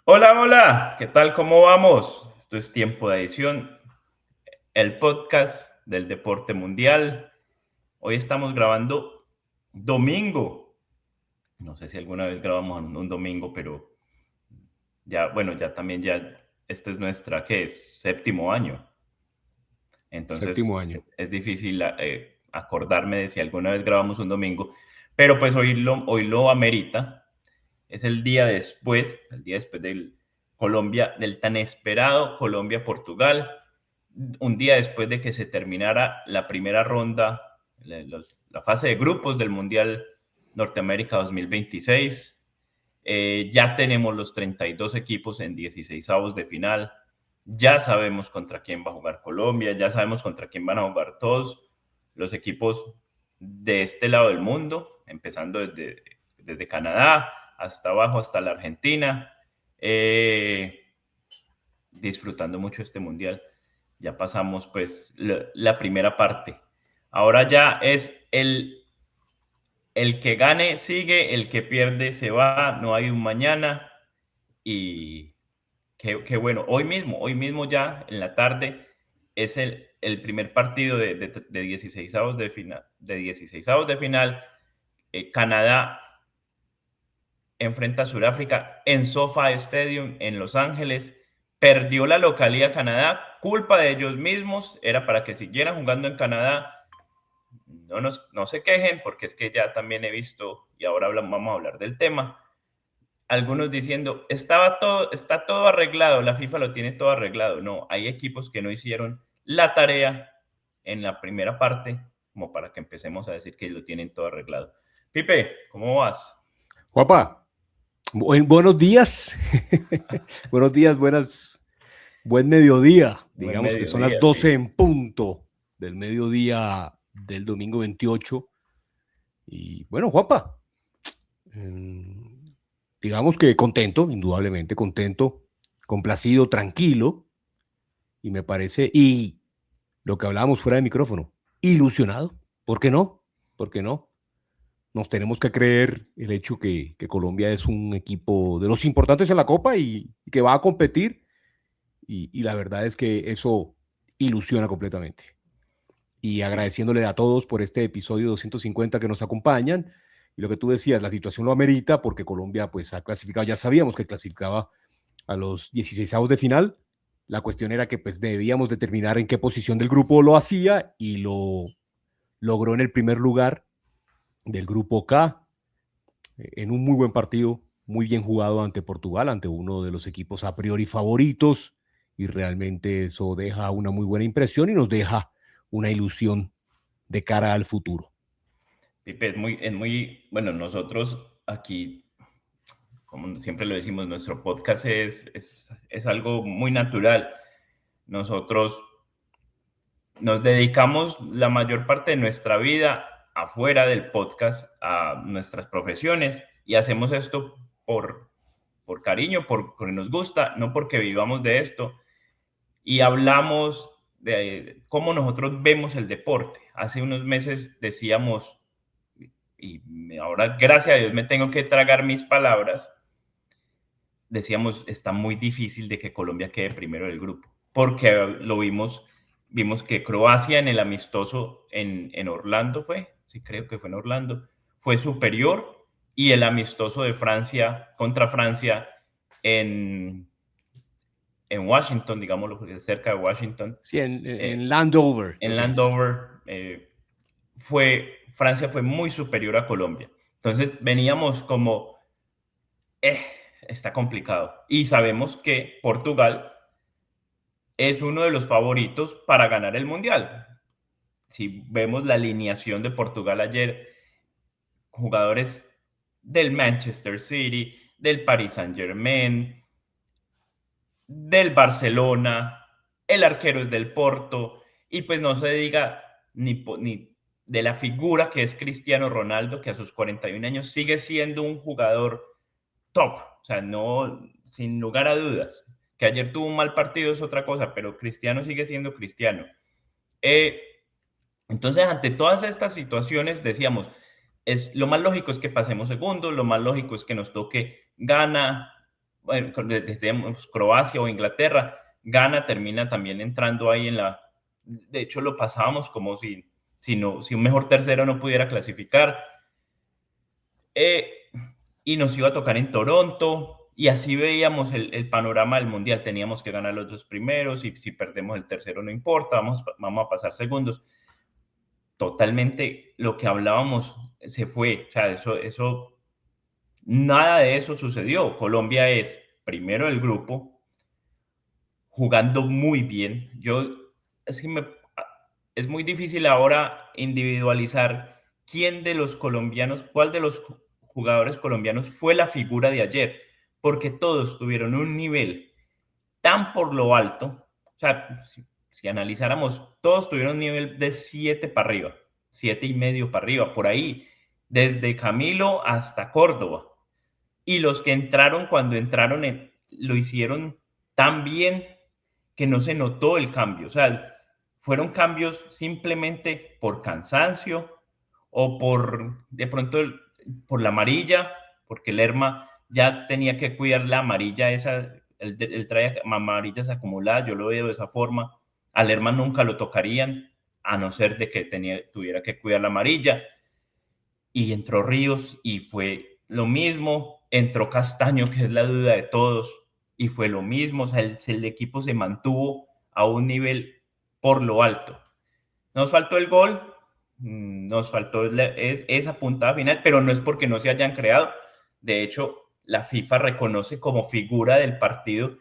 Hola, hola, ¿qué tal? ¿Cómo vamos? Esto es Tiempo de Edición, el podcast del deporte mundial. Hoy estamos grabando domingo. No sé si alguna vez grabamos un domingo, pero ya, bueno, ya también ya, este es nuestra, ¿qué es? Séptimo año. Entonces Séptimo año. es difícil acordarme de si alguna vez grabamos un domingo, pero pues hoy lo amerita. Es el día después del Colombia, del tan esperado Colombia-Portugal, un día después de que se terminara la primera ronda, la fase de grupos del Mundial Norteamérica 2026. Ya tenemos los 32 equipos en 16avos de final. Ya sabemos contra quién va a jugar Colombia, ya sabemos contra quién van a jugar todos los equipos de este lado del mundo, empezando desde Canadá hasta abajo, hasta la Argentina, disfrutando mucho este mundial. Ya pasamos pues la primera parte. Ahora ya es el que gane sigue, el que pierde se va, no hay un mañana. Y qué bueno, hoy mismo ya en la tarde es el primer partido de 16avos de final. Canadá enfrenta a Sudáfrica en SoFi Stadium en Los Ángeles. Perdió la localía Canadá, culpa de ellos mismos, era para que siguieran jugando en Canadá. No se quejen, porque es que ya también he visto, y ahora vamos a hablar del tema, algunos diciendo, está todo arreglado, la FIFA lo tiene todo arreglado. No, hay equipos que no hicieron la tarea en la primera parte, como para que empecemos a decir que lo tienen todo arreglado. Pipe, ¿cómo vas? Guapa, buenos días. Buenos días, buen mediodía. Buen Digamos que son las mediodía, 12 sí. en punto del mediodía del domingo 28. Y bueno, Guapa, digamos que contento, indudablemente contento, complacido, tranquilo. Y me parece, y lo que hablábamos fuera de micrófono, ilusionado. ¿Por qué no? ¿Por qué no? Nos tenemos que creer el hecho que Colombia es un equipo de los importantes en la Copa y que va a competir. Y la verdad es que eso ilusiona completamente. Y agradeciéndole a todos por este episodio 250 que nos acompañan. Y lo que tú decías, la situación lo amerita porque Colombia pues ha clasificado, ya sabíamos que clasificaba a los 16avos de final. La cuestión era que pues debíamos determinar en qué posición del grupo lo hacía y lo logró en el primer lugar del grupo K, en un muy buen partido, muy bien jugado ante Portugal, ante uno de los equipos a priori favoritos, y realmente eso deja una muy buena impresión y nos deja una ilusión de cara al futuro. Pipe, bueno, nosotros aquí, como siempre lo decimos, nuestro podcast es algo muy natural. Nosotros nos dedicamos la mayor parte de nuestra vida afuera del podcast a nuestras profesiones y hacemos esto por cariño, porque nos gusta, no porque vivamos de esto. Y hablamos de cómo nosotros vemos el deporte. Hace unos meses decíamos, y ahora gracias a Dios me tengo que tragar mis palabras, decíamos, está muy difícil de que Colombia quede primero del grupo, porque vimos que Croacia en el amistoso en Orlando sí creo que fue en Orlando, fue superior, y el amistoso de Francia contra Francia en, en Washington, digámoslo, cerca de Washington, Sí, en eh, Landover, en creo que es. Landover, Francia fue muy superior a Colombia. Entonces veníamos como, eh, está complicado. Y sabemos que Portugal es uno de los favoritos para ganar el Mundial. Si vemos la alineación de Portugal ayer, jugadores del Manchester City, del Paris Saint-Germain, del Barcelona, el arquero es del Porto, y pues no se diga ni de la figura que es Cristiano Ronaldo, que a sus 41 años sigue siendo un jugador top, o sea, no, sin lugar a dudas. Que ayer tuvo un mal partido es otra cosa, pero Cristiano sigue siendo Cristiano. Eh, entonces, ante todas estas situaciones, decíamos, lo más lógico es que pasemos segundo, lo más lógico es que nos toque Ghana, bueno, desde Croacia o Inglaterra. Ghana termina también entrando ahí en la... De hecho, lo pasábamos como si un mejor tercero no pudiera clasificar. Y nos iba a tocar en Toronto, y así veíamos el panorama del mundial. Teníamos que ganar los 2 primeros, y si perdemos el tercero no importa, vamos a pasar segundos. Totalmente lo que hablábamos se fue, o sea, nada de eso sucedió. Colombia es primero del grupo, jugando muy bien. Es que es muy difícil ahora individualizar cuál de los jugadores colombianos fue la figura de ayer, porque todos tuvieron un nivel tan por lo alto. O sea, si analizáramos, todos tuvieron un nivel de 7 para arriba, 7.5 para arriba, por ahí, desde Camilo hasta Córdoba. Y los que entraron, cuando entraron, lo hicieron tan bien que no se notó el cambio. O sea, fueron cambios simplemente por cansancio o de pronto, por la amarilla, porque Lerma ya tenía que cuidar la amarilla esa. Él trae amarillas acumuladas, yo lo veo de esa forma. A Lerma nunca lo tocarían, a no ser de que tuviera que cuidar la amarilla. Y entró Ríos y fue lo mismo. Entró Castaño, que es la duda de todos, y fue lo mismo. O sea, el equipo se mantuvo a un nivel por lo alto. Nos faltó el gol, nos faltó esa puntada final, pero no es porque no se hayan creado. De hecho, la FIFA reconoce como figura del partido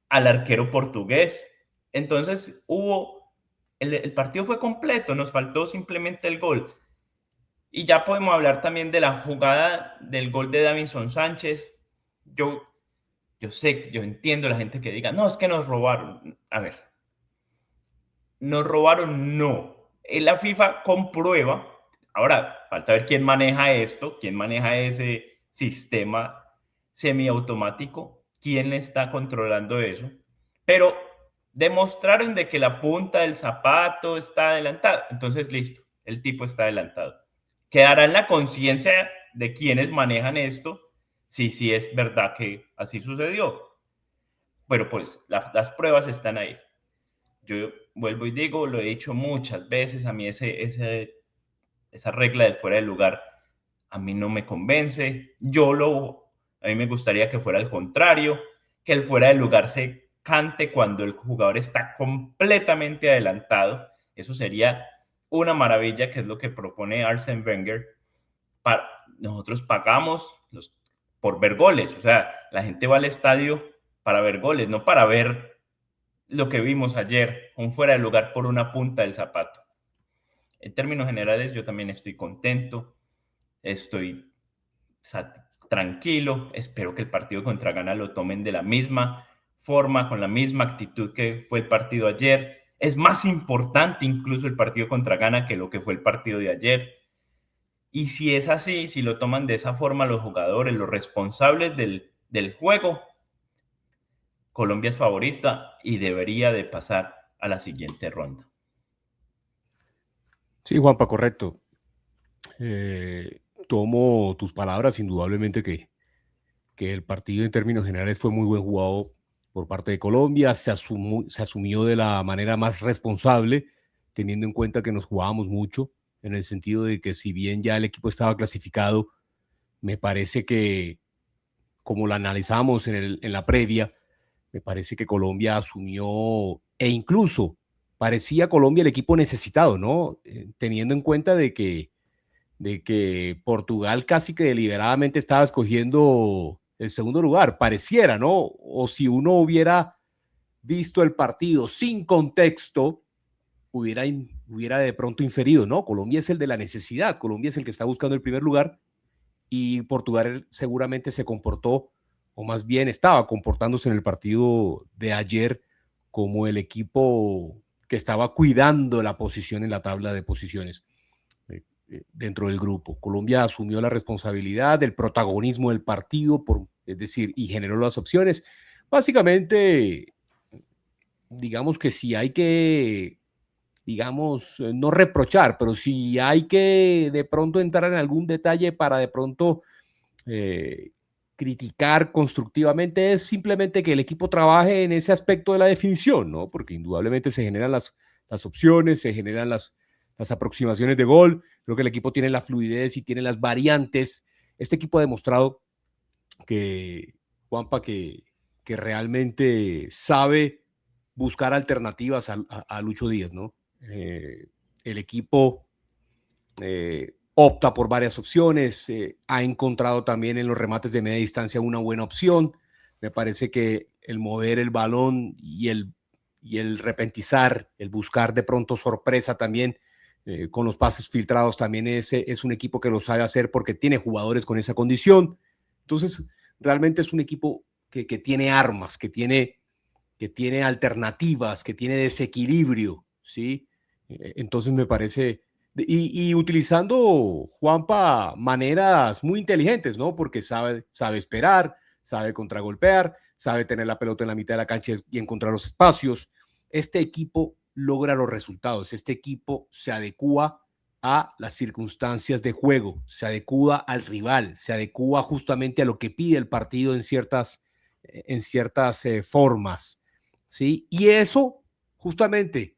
al arquero portugués. Entonces, el partido fue completo, nos faltó simplemente el gol. Y ya podemos hablar también de la jugada del gol de Davinson Sánchez. Yo sé, yo entiendo a la gente que diga, no, es que nos robaron. A ver, nos robaron, no. La FIFA comprueba. Ahora, falta ver quién maneja esto, quién maneja ese sistema semiautomático, quién está controlando eso. Pero demostraron de que la punta del zapato está adelantada. Entonces, listo, el tipo está adelantado. Quedará en la conciencia de quienes manejan esto si sí es verdad que así sucedió. Pero pues las pruebas están ahí. Yo vuelvo y digo, lo he dicho muchas veces, a mí esa regla del fuera de lugar a mí no me convence. A mí me gustaría que fuera al contrario, que el fuera de lugar se cante cuando el jugador está completamente adelantado. Eso sería una maravilla, que es lo que propone Arsene Wenger. Nosotros pagamos por ver goles, o sea, la gente va al estadio para ver goles, no para ver lo que vimos ayer, un fuera de lugar por una punta del zapato. En términos generales, yo también estoy contento, estoy tranquilo, espero que el partido contra Ghana lo tomen de la misma forma, con la misma actitud que fue el partido ayer. Es más importante incluso el partido contra Ghana que lo que fue el partido de ayer. Y si es así, si lo toman de esa forma los jugadores, los responsables del juego, Colombia es favorita y debería de pasar a la siguiente ronda. Sí, Juanpa, correcto. Tomo tus palabras, indudablemente que el partido en términos generales fue muy buen jugado por parte de Colombia, se asumió de la manera más responsable, teniendo en cuenta que nos jugábamos mucho, en el sentido de que si bien ya el equipo estaba clasificado, me parece que, como lo analizamos en la previa, me parece que Colombia asumió, e incluso parecía Colombia el equipo necesitado, ¿no? Teniendo en cuenta de que Portugal casi que deliberadamente estaba escogiendo el segundo lugar, pareciera, ¿no? O si uno hubiera visto el partido sin contexto, hubiera de pronto inferido, ¿no? Colombia es el de la necesidad, Colombia es el que está buscando el primer lugar, y Portugal seguramente se comportó, o más bien estaba comportándose en el partido de ayer como el equipo que estaba cuidando la posición en la tabla de posiciones dentro del grupo. Colombia asumió la responsabilidad del protagonismo del partido, es decir, y generó las opciones. Básicamente, digamos que si hay que, digamos, no reprochar, pero si hay que de pronto entrar en algún detalle para de pronto criticar constructivamente es simplemente que el equipo trabaje en ese aspecto de la definición, ¿no? Porque indudablemente se generan las opciones, se generan las aproximaciones de gol. Creo que el equipo tiene la fluidez y tiene las variantes. Este equipo ha demostrado que, Juanpa, que realmente sabe buscar alternativas a Lucho Díaz, ¿no? El equipo opta por varias opciones, ha encontrado también en los remates de media distancia una buena opción. Me parece que el mover el balón y el repentizar, el buscar de pronto sorpresa también con los pases filtrados también es un equipo que lo sabe hacer porque tiene jugadores con esa condición. Entonces, realmente es un equipo que tiene armas, que tiene alternativas, que tiene desequilibrio, ¿sí? Entonces me parece, y utilizando, Juanpa, maneras muy inteligentes, ¿no? Porque sabe esperar, sabe contragolpear, sabe tener la pelota en la mitad de la cancha y encontrar los espacios. Este equipo logra los resultados, este equipo se adecúa a las circunstancias de juego, se adecúa al rival, se adecúa justamente a lo que pide el partido en ciertas formas, ¿sí? Y eso justamente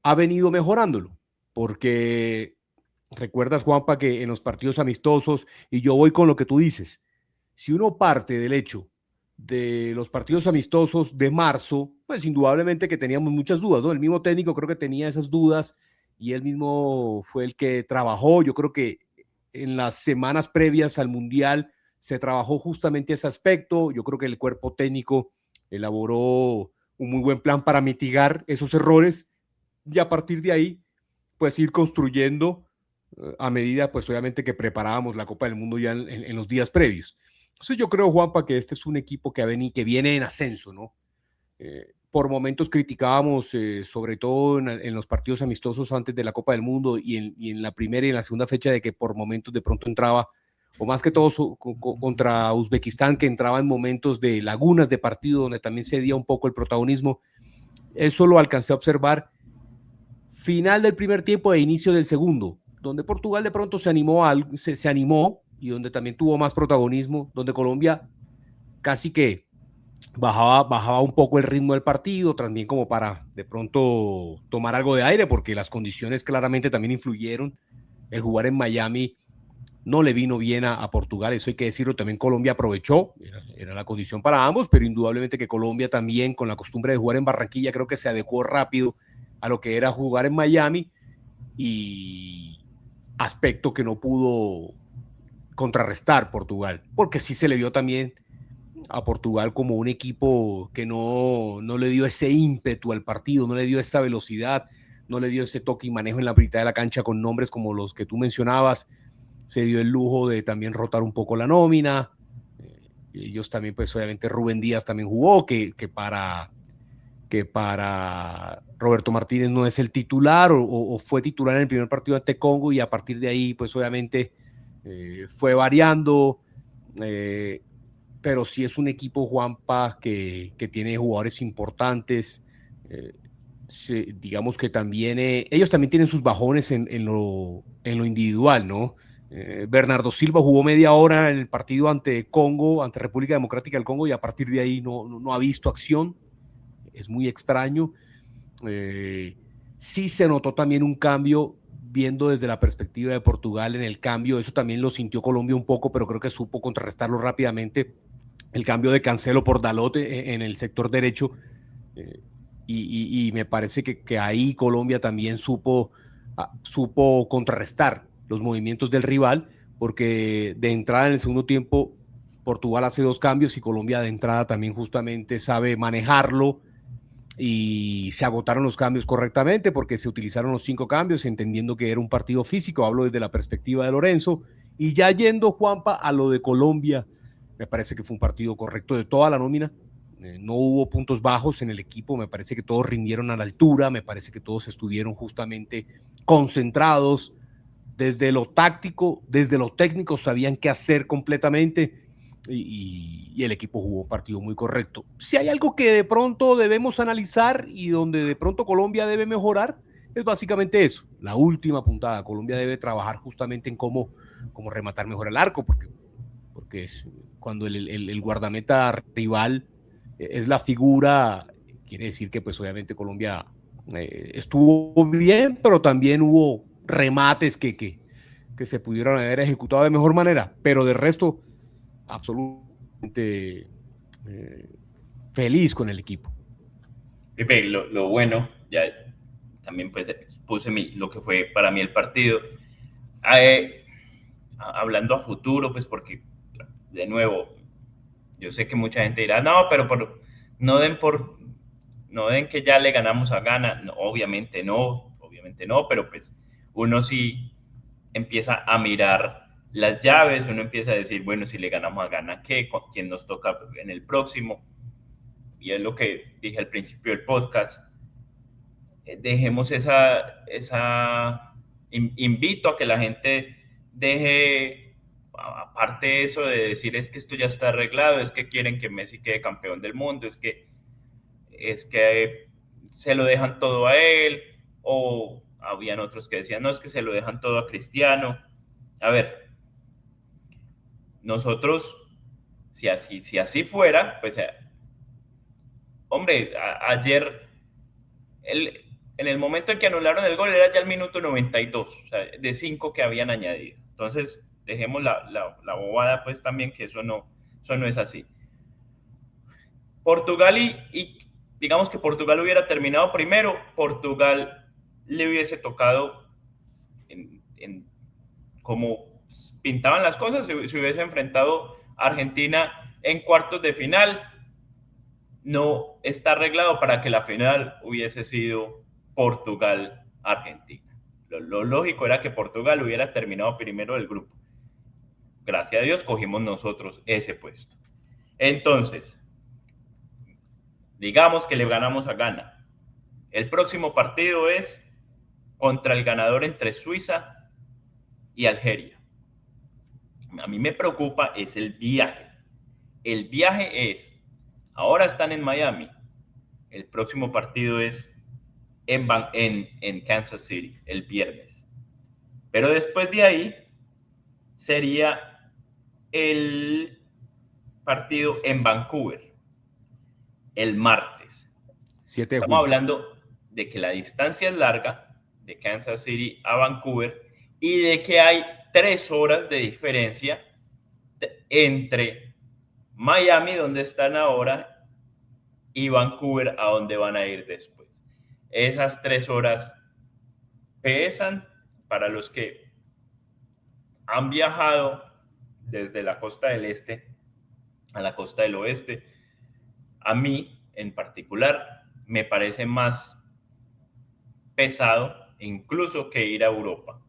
ha venido mejorándolo, porque recuerdas, Juanpa, que en los partidos amistosos, y yo voy con lo que tú dices, si uno parte del hecho de los partidos amistosos de marzo, pues indudablemente que teníamos muchas dudas, ¿no? El mismo técnico creo que tenía esas dudas y él mismo fue el que trabajó. Yo creo que en las semanas previas al Mundial se trabajó justamente ese aspecto. Yo creo que el cuerpo técnico elaboró un muy buen plan para mitigar esos errores y a partir de ahí, pues ir construyendo a medida, pues obviamente que preparábamos la Copa del Mundo ya en los días previos. Entonces yo creo, Juanpa, que este es un equipo que viene en ascenso, ¿no? Por momentos criticábamos, sobre todo en los partidos amistosos antes de la Copa del Mundo y en la primera y en la segunda fecha, de que por momentos de pronto entraba, o más que todo contra Uzbekistán, que entraba en momentos de lagunas de partido donde también cedía un poco el protagonismo. Eso lo alcancé a observar final del primer tiempo e inicio del segundo, donde Portugal de pronto se animó y donde también tuvo más protagonismo, donde Colombia casi que bajaba un poco el ritmo del partido, también como para de pronto tomar algo de aire, porque las condiciones claramente también influyeron. El jugar en Miami no le vino bien a Portugal, eso hay que decirlo. También Colombia aprovechó, era la condición para ambos, pero indudablemente que Colombia también, con la costumbre de jugar en Barranquilla, creo que se adecuó rápido a lo que era jugar en Miami, y aspecto que no pudo contrarrestar Portugal, porque sí se le dio también a Portugal como un equipo que no le dio ese ímpetu al partido, no le dio esa velocidad, no le dio ese toque y manejo en la mitad de la cancha con nombres como los que tú mencionabas. Se dio el lujo de también rotar un poco la nómina. Ellos también, pues obviamente Rubén Díaz también jugó, que para Roberto Martínez no es el titular, o fue titular en el primer partido ante Congo, y a partir de ahí pues obviamente fue variando, pero sí es un equipo, Juanpa, que tiene jugadores importantes. Digamos que también ellos también tienen sus bajones en lo individual, ¿no? Bernardo Silva jugó media hora en el partido ante Congo, ante República Democrática del Congo, y a partir de ahí no ha visto acción. Es muy extraño. Sí se notó también un cambio, viendo desde la perspectiva de Portugal en el cambio. Eso también lo sintió Colombia un poco, pero creo que supo contrarrestarlo rápidamente. El cambio de Cancelo por Dalot en el sector derecho. Y me parece que ahí Colombia también supo contrarrestar los movimientos del rival, porque de entrada en el segundo tiempo Portugal hace 2 cambios y Colombia de entrada también justamente sabe manejarlo, y se agotaron los cambios correctamente porque se utilizaron los 5 cambios, entendiendo que era un partido físico. Hablo desde la perspectiva de Lorenzo. Y ya yendo, Juanpa, a lo de Colombia, me parece que fue un partido correcto de toda la nómina. No hubo puntos bajos en el equipo, me parece que todos rindieron a la altura, me parece que todos estuvieron justamente concentrados desde lo táctico, desde lo técnico, sabían qué hacer completamente, y el equipo jugó un partido muy correcto. Si hay algo que de pronto debemos analizar y donde de pronto Colombia debe mejorar, es básicamente eso, la última puntada. Colombia debe trabajar justamente en cómo rematar mejor el arco, porque cuando el guardameta rival es la figura, quiere decir que pues obviamente Colombia estuvo bien, pero también hubo remates que se pudieron haber ejecutado de mejor manera, pero de resto, absolutamente feliz con el equipo. Pipe, lo bueno, ya también pues puse lo que fue para mí el partido. Hablando a futuro, pues porque, de nuevo, yo sé que mucha gente dirá, no, pero no den no den que ya le ganamos a Ghana. No, obviamente no, pero pues uno sí empieza a mirar las llaves, uno empieza a decir, bueno, si le ganamos a Ghana, ¿qué? ¿Quién nos toca en el próximo? Y es lo que dije al principio del podcast. Dejemos invito a que la gente deje, aparte de eso de decir es que esto ya está arreglado, es que quieren que Messi quede campeón del mundo, es que se lo dejan todo a él, o habían otros que decían, no, es que se lo dejan todo a Cristiano. A ver, nosotros, si así fuera, pues, hombre, ayer, en el momento en que anularon el gol, era ya el minuto 92, o sea, de 5 que habían añadido. Entonces, dejemos la bobada, pues también, que eso no es así. Portugal y digamos que Portugal hubiera terminado primero, Portugal le hubiese tocado como pintaban las cosas, se hubiese enfrentado a Argentina en cuartos de final. No está arreglado para que la final hubiese sido Portugal-Argentina. Lo lógico era que Portugal hubiera terminado primero del grupo. Gracias a Dios cogimos nosotros ese puesto. Entonces, digamos que le ganamos a Ghana. El próximo partido es contra el ganador entre Suiza y Algeria. A mí me preocupa es el viaje. El viaje es, ahora están en Miami, el próximo partido es en Kansas City, el viernes. Pero después de ahí sería el partido en Vancouver, el martes. 7 de Estamos julio. hablando de que la distancia es larga, de Kansas City a Vancouver, y de que hay 3 horas de diferencia entre Miami, donde están ahora, y Vancouver, a donde van a ir después. Esas 3 horas pesan para los que han viajado desde la costa del este a la costa del oeste. A mí, en particular, me parece más pesado incluso que ir a Europa.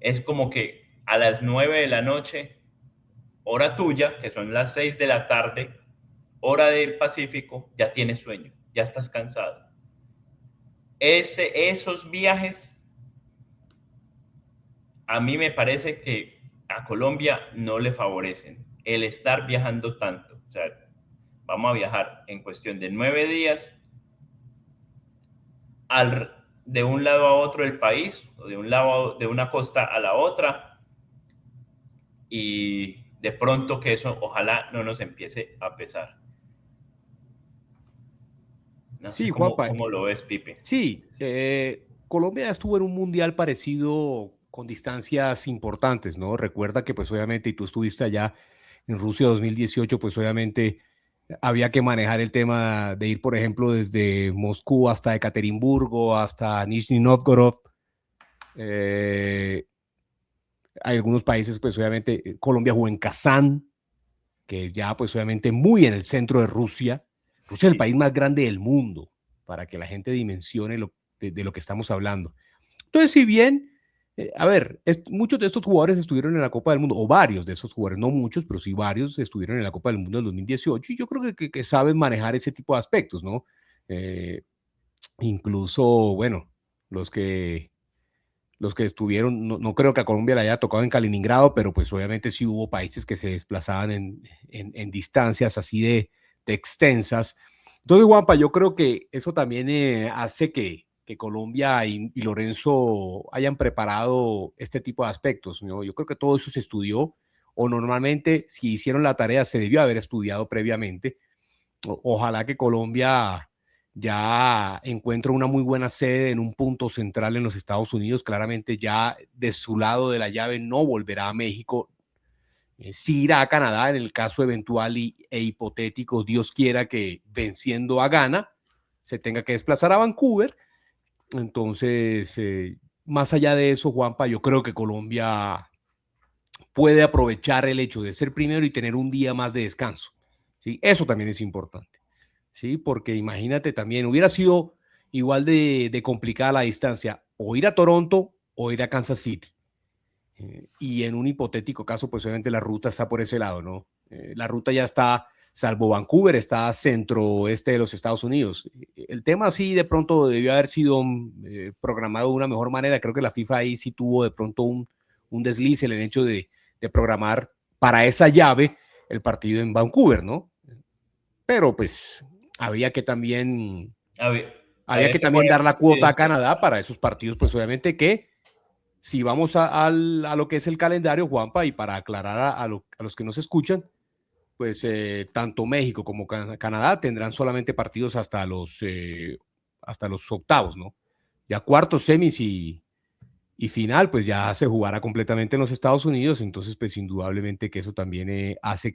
Es como que a las 9 de la noche, hora tuya, que son las 6 de la tarde, hora del Pacífico, ya tienes sueño, ya estás cansado. Esos viajes, a mí me parece que a Colombia no le favorecen el estar viajando tanto. O sea, vamos a viajar en cuestión de 9 días de un lado a otro del país, o de una costa a la otra, y de pronto que eso ojalá no nos empiece a pesar. No sé Sí, Juanpa. cómo lo ves, Pipe. Sí, Colombia estuvo en un mundial parecido con distancias importantes, ¿no? Recuerda que pues obviamente, y tú estuviste allá en Rusia 2018, pues obviamente había que manejar el tema de ir, por ejemplo, desde Moscú hasta Ekaterimburgo, hasta Nizhny Novgorod. Hay algunos países, pues obviamente, Colombia jugó en Kazán, que ya pues obviamente muy en el centro de Rusia. Rusia es el Sí. país más grande del mundo, para que la gente dimensione de lo que estamos hablando. Entonces, si bien, a ver, muchos de estos jugadores estuvieron en la Copa del Mundo, o varios de esos jugadores, no muchos, pero sí varios estuvieron en la Copa del Mundo del 2018, y yo creo que saben manejar ese tipo de aspectos, ¿no? Incluso, bueno, los que estuvieron, no creo que a Colombia le haya tocado en Kaliningrado, pero pues obviamente sí hubo países que se desplazaban en distancias así de extensas. Entonces, Juanpa, yo creo que eso también hace que Colombia y Lorenzo hayan preparado este tipo de aspectos, ¿no? Yo creo que todo eso se estudió. o normalmente si hicieron la tarea se debió haber estudiado previamente. Ojalá que Colombia ya encuentre una muy buena sede en un punto central en los Estados Unidos. Claramente ya de su lado de la llave no volverá a México. Sí irá a Canadá en el caso eventual e hipotético, Dios quiera que venciendo a Ghana se tenga que desplazar a Vancouver. Entonces, más allá de eso, Juanpa, yo creo que Colombia puede aprovechar el hecho de ser primero y tener un día más de descanso. ¿Sí? Eso también es importante. ¿Sí? Porque imagínate también, hubiera sido igual de complicada la distancia, o ir a Toronto o ir a Kansas City. Y en un hipotético caso, pues obviamente la ruta está por ese lado, ¿no? La ruta ya está, salvo Vancouver, está centro-oeste de los Estados Unidos. El tema sí de pronto debió haber sido programado de una mejor manera. Creo que la FIFA ahí sí tuvo de pronto un desliz en el hecho de programar para esa llave el partido en Vancouver, ¿no? Pero pues había que también, había que también dar la cuota a Canadá para esos partidos, pues obviamente que si vamos a lo que es el calendario, Juanpa, y para aclarar a los que nos escuchan, pues tanto México como Canadá tendrán solamente partidos hasta los octavos, ¿no? Ya cuartos, semis y final, pues ya se jugará completamente en los Estados Unidos, entonces pues indudablemente que eso también hace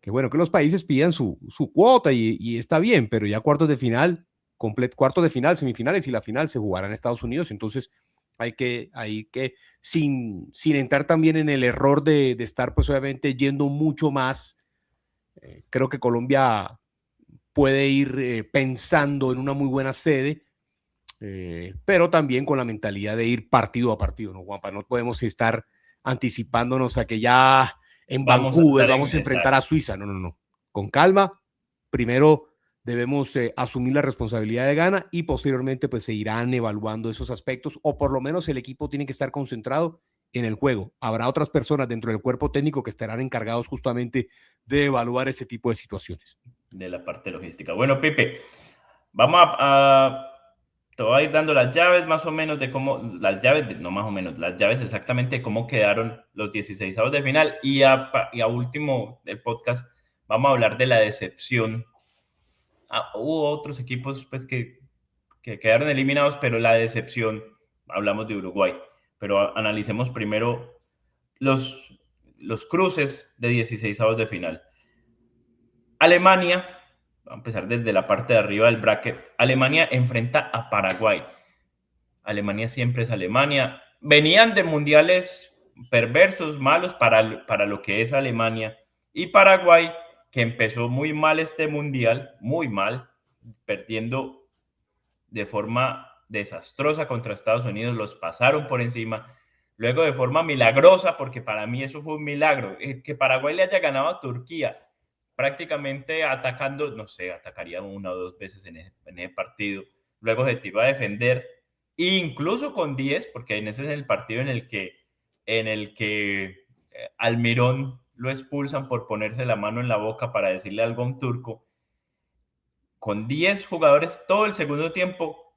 bueno, que los países pidan su cuota y está bien, pero ya cuartos de final, cuartos de final, semifinales y la final se jugarán en Estados Unidos, entonces hay que sin entrar también en el error de estar pues obviamente yendo mucho más, creo que Colombia puede ir pensando en una muy buena sede, pero también con la mentalidad de ir partido a partido, ¿no, Juanpa? No podemos estar anticipándonos a que ya en Vancouver vamos a enfrentar a Suiza, no. Con calma, primero debemos asumir la responsabilidad de Ghana y posteriormente pues se irán evaluando esos aspectos, o por lo menos el equipo tiene que estar concentrado en el juego. Habrá otras personas dentro del cuerpo técnico que estarán encargados justamente de evaluar ese tipo de situaciones. De la parte logística. Bueno, Pipe, vamos te voy a ir dando las llaves más o menos de cómo, las llaves, no más o menos, las llaves exactamente de cómo quedaron los 16avos de final y a último del podcast vamos a hablar de la decepción. Hubo otros equipos pues que quedaron eliminados, pero la decepción, hablamos de Uruguay, pero analicemos primero los cruces de 16avos de final. Alemania, a empezar desde la parte de arriba del bracket, Alemania enfrenta a Paraguay. Alemania siempre es Alemania. Venían de mundiales perversos, malos para lo que es Alemania. Y Paraguay, que empezó muy mal este mundial, muy mal, perdiendo de forma desastrosa contra Estados Unidos, los pasaron por encima. Luego de forma milagrosa, porque para mí eso fue un milagro, que Paraguay le haya ganado a Turquía, prácticamente atacando, no sé, atacaría una o dos veces en ese partido. Luego se tiró a defender, incluso con 10, porque en ese es el partido en el que Almirón lo expulsan por ponerse la mano en la boca para decirle algo a un turco. Con 10 jugadores todo el segundo tiempo